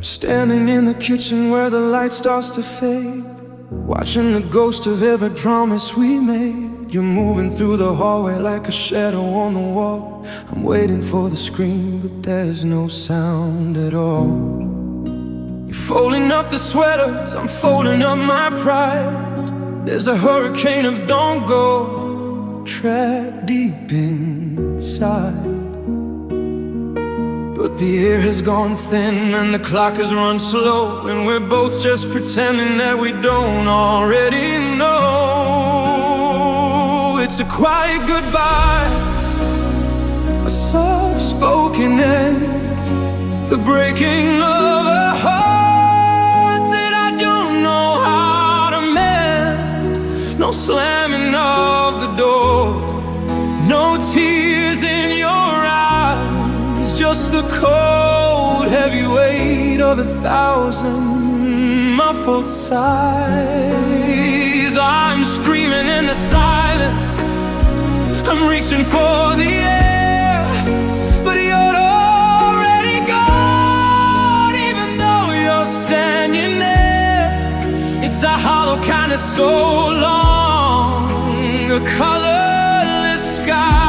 A: Standing in the kitchen where the light starts to fade, watching the ghost of every promise we made. You're moving through the hallway like a shadow on the wall. I'm waiting for the scream, but there's no sound at all. You're folding up the sweaters, I'm folding up my pride. There's a hurricane of don't go, trapped deep inside. But the air has gone thin and the clock has run slow, and we're both just pretending that we don't already know. It's a quiet goodbye, a soft-spoken end, the breaking of a heart that I don't know how to mend. No slamming of the door, no tears in your eyes, just the cold, heavy weight of 1,000 muffled sighs. I'm screaming in the silence, I'm reaching for the air, but you're already gone, even though you're standing there. It's a hollow kind of so long, a colorless sky.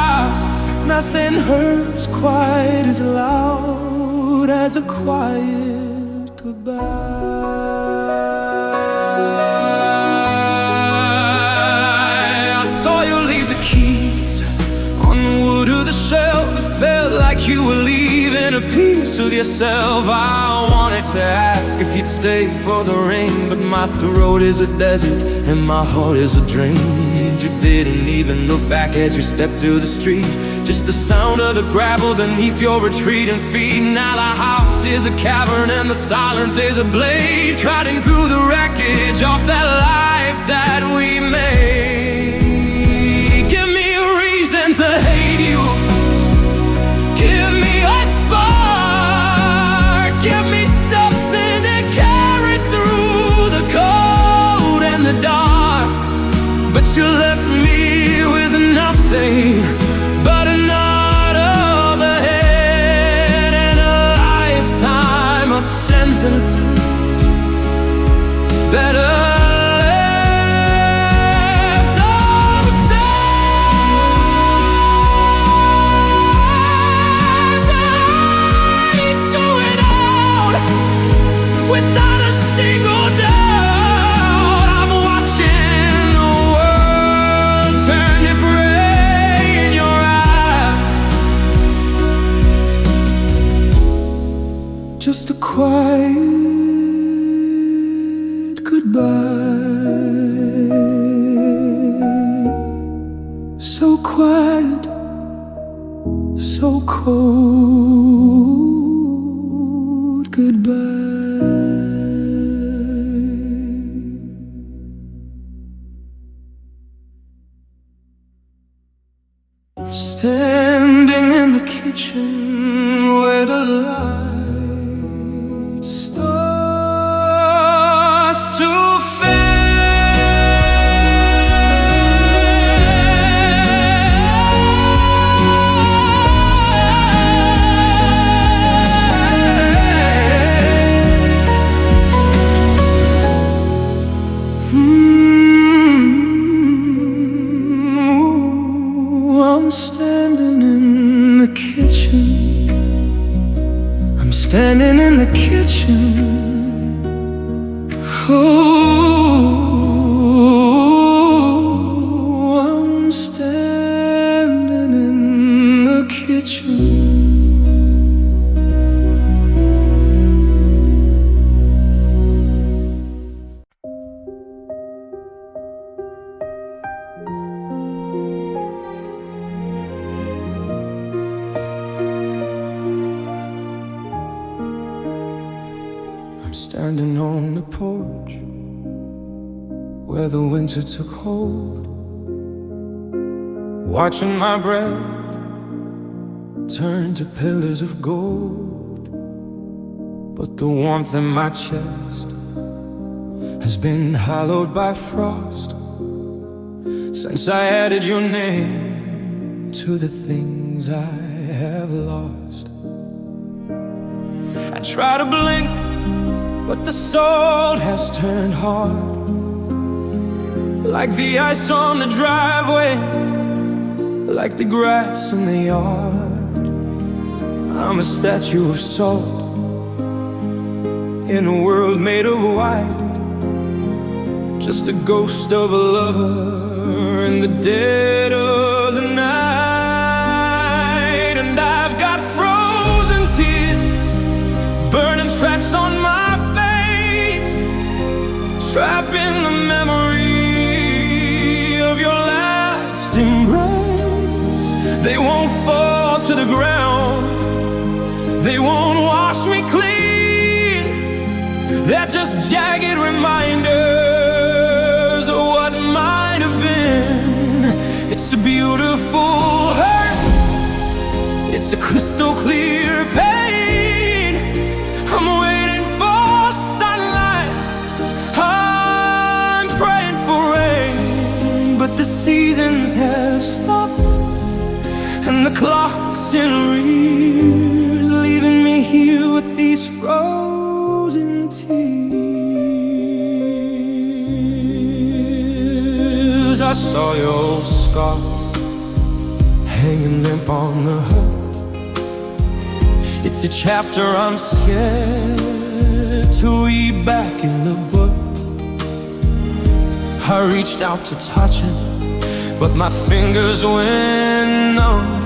A: Nothing hurts quite as loud as a quiet goodbye. I saw you leave the keys on the wood of the shelf. It felt like you were leaving a piece of yourself. I wanted to ask if you'd stay for the rain, but my throat is a desert and my heart is a drain. You didn't even look back as you stepped to the street, just the sound of the gravel beneath your retreating feet. Now the house is a cavern and the silence is a blade, cutting through the wreckage of that life that we made. hate you. Give me a spark, give me something to carry through the cold and the dark. But you left me with nothing but a nod of the head and a lifetime of sentences better left unsaid. The lights going out without a single doubt. I'm watching the world turn to gray in your eyes. Just a quiet goodbye, so quiet, so cold goodbye. Standing in the kitchen where the light starts to I'm standing in the kitchen. I'm standing in the kitchen. Oh, I'm standing in the kitchen. I'm standing on the porch where the winter took hold, watching my breath turn to pillars of gold. But the warmth in my chest has been hollowed by frost since I added your name to the things I have lost. I try to blink, but the salt has turned hard, like the ice on the driveway, like the grass in the yard. I'm a statue of salt in a world made of white, just a ghost of a lover in the dead of the night. And I've got frozen tears, burning tracks on my face, trapping the memory of your last embrace. They won't fall to the ground, they won't wash me clean. They're just jagged reminders of what might have been. It's a beautiful hurt, it's a crystal clear pain. I'm waiting for sunlight, I'm praying for rain. But the seasons have stopped and the clock's in arrears, leaving me here with these frozen tears. I saw your scarf hanging limp on the hook. It's a chapter I'm scared to read back in the book. I reached out to touch it, but my fingers went numb,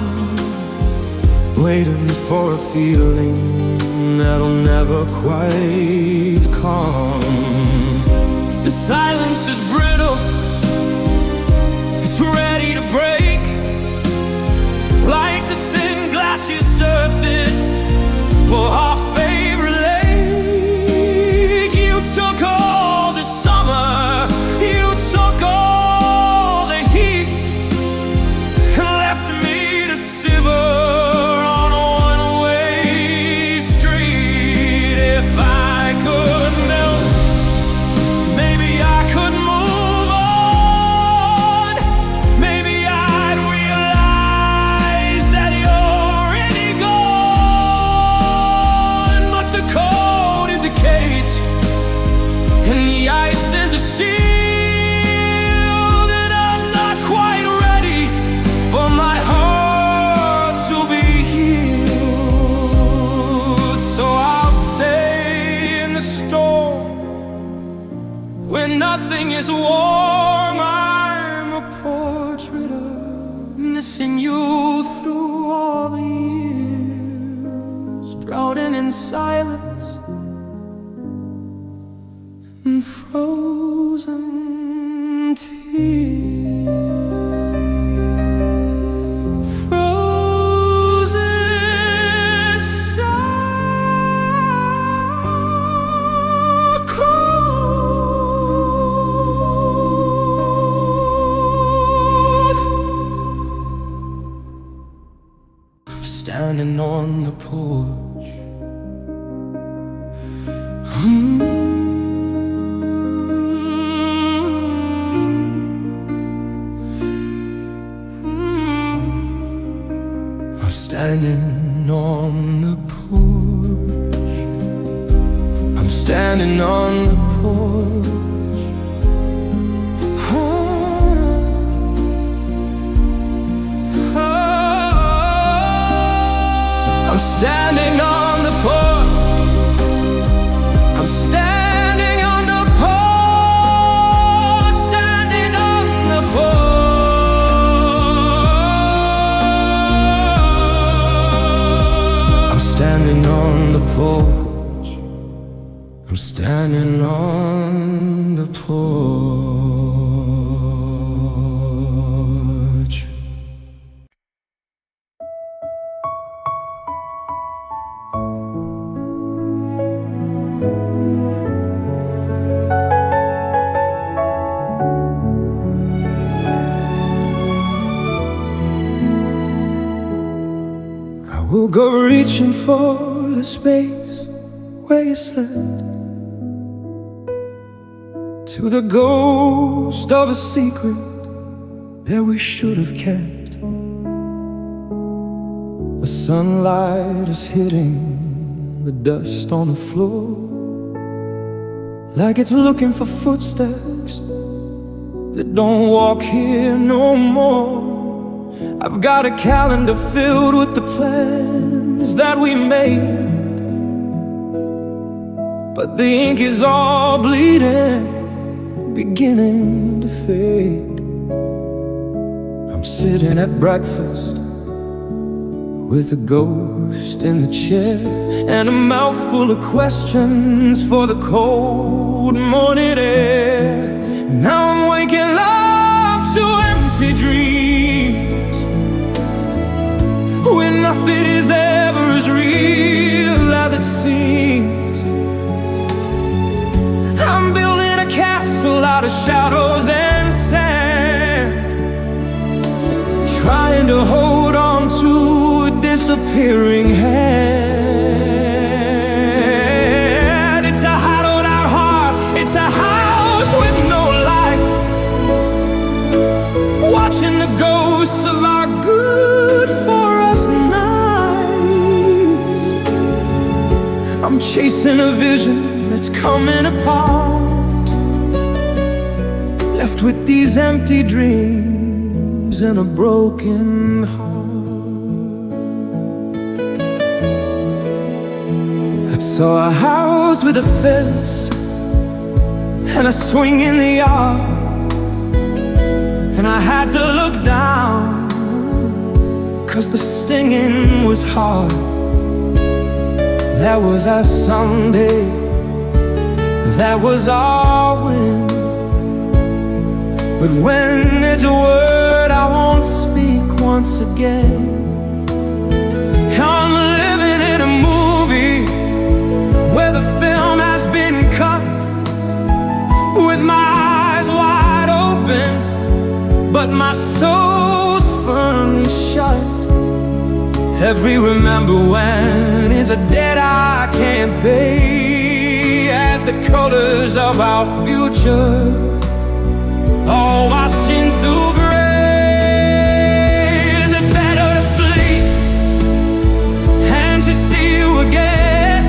A: waiting for a feeling that'll never quite come. The silence is brittle, it's ready to break, like the thin glassy surface for our favorite lake. You took all the summer, you took all the heat, and left me when nothing is warm. I'm a portrait of missing you through all the years, drowning in silence and frozen tears. Standing on the porch, I'm standing on the porch. I'm standing on the porch. I'm standing on the porch. I'm standing on the porch. Standing on the porch. I'm standing on the porch. I'm standing on the porch. We'll go reaching for the space where you slept, to the ghost of a secret that we should have kept. The sunlight is hitting the dust on the floor, like it's looking for footsteps that don't walk here no more. I've got a calendar filled with the plans that we made, but the ink is all bleeding, beginning to fade. I'm sitting at breakfast with a ghost in the chair, and a mouthful of questions for the cold morning air. Now I'm waking up to empty dreams, when nothing is ever as real as it seems. I'm building a castle out of shadows and sand, trying to hold on to a disappearing hand. It's a hollowed out heart, it's a house with no lights, watching the ghosts of our good for us nights. I'm chasing a vision that's coming apart, left with these empty dreams and a broken heart. I saw a house with a fence and a swing in the yard, and I had to look down, 'cause the stinging was hard. That was our Sunday, that was our win. But when there's a word I won't speak once again, I'm living in a movie where the film has been cut, with my eyes wide open, but my soul's firmly shut. Every remember when is a debt I can't pay, as the colors of our future all wash into gray. Is it better to flee and to see you again,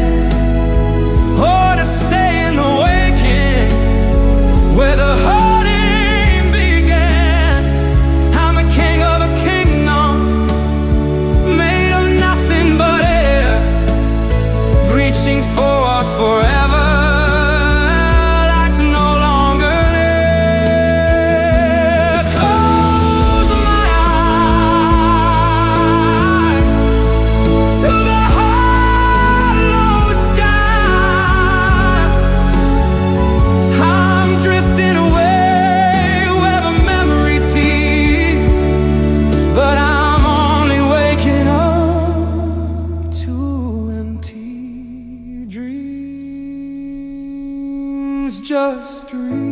A: or to stay in the waking where the hurting began? I'm a king of a kingdom made of nothing but air, reaching for forever. Life's no longer just dreams.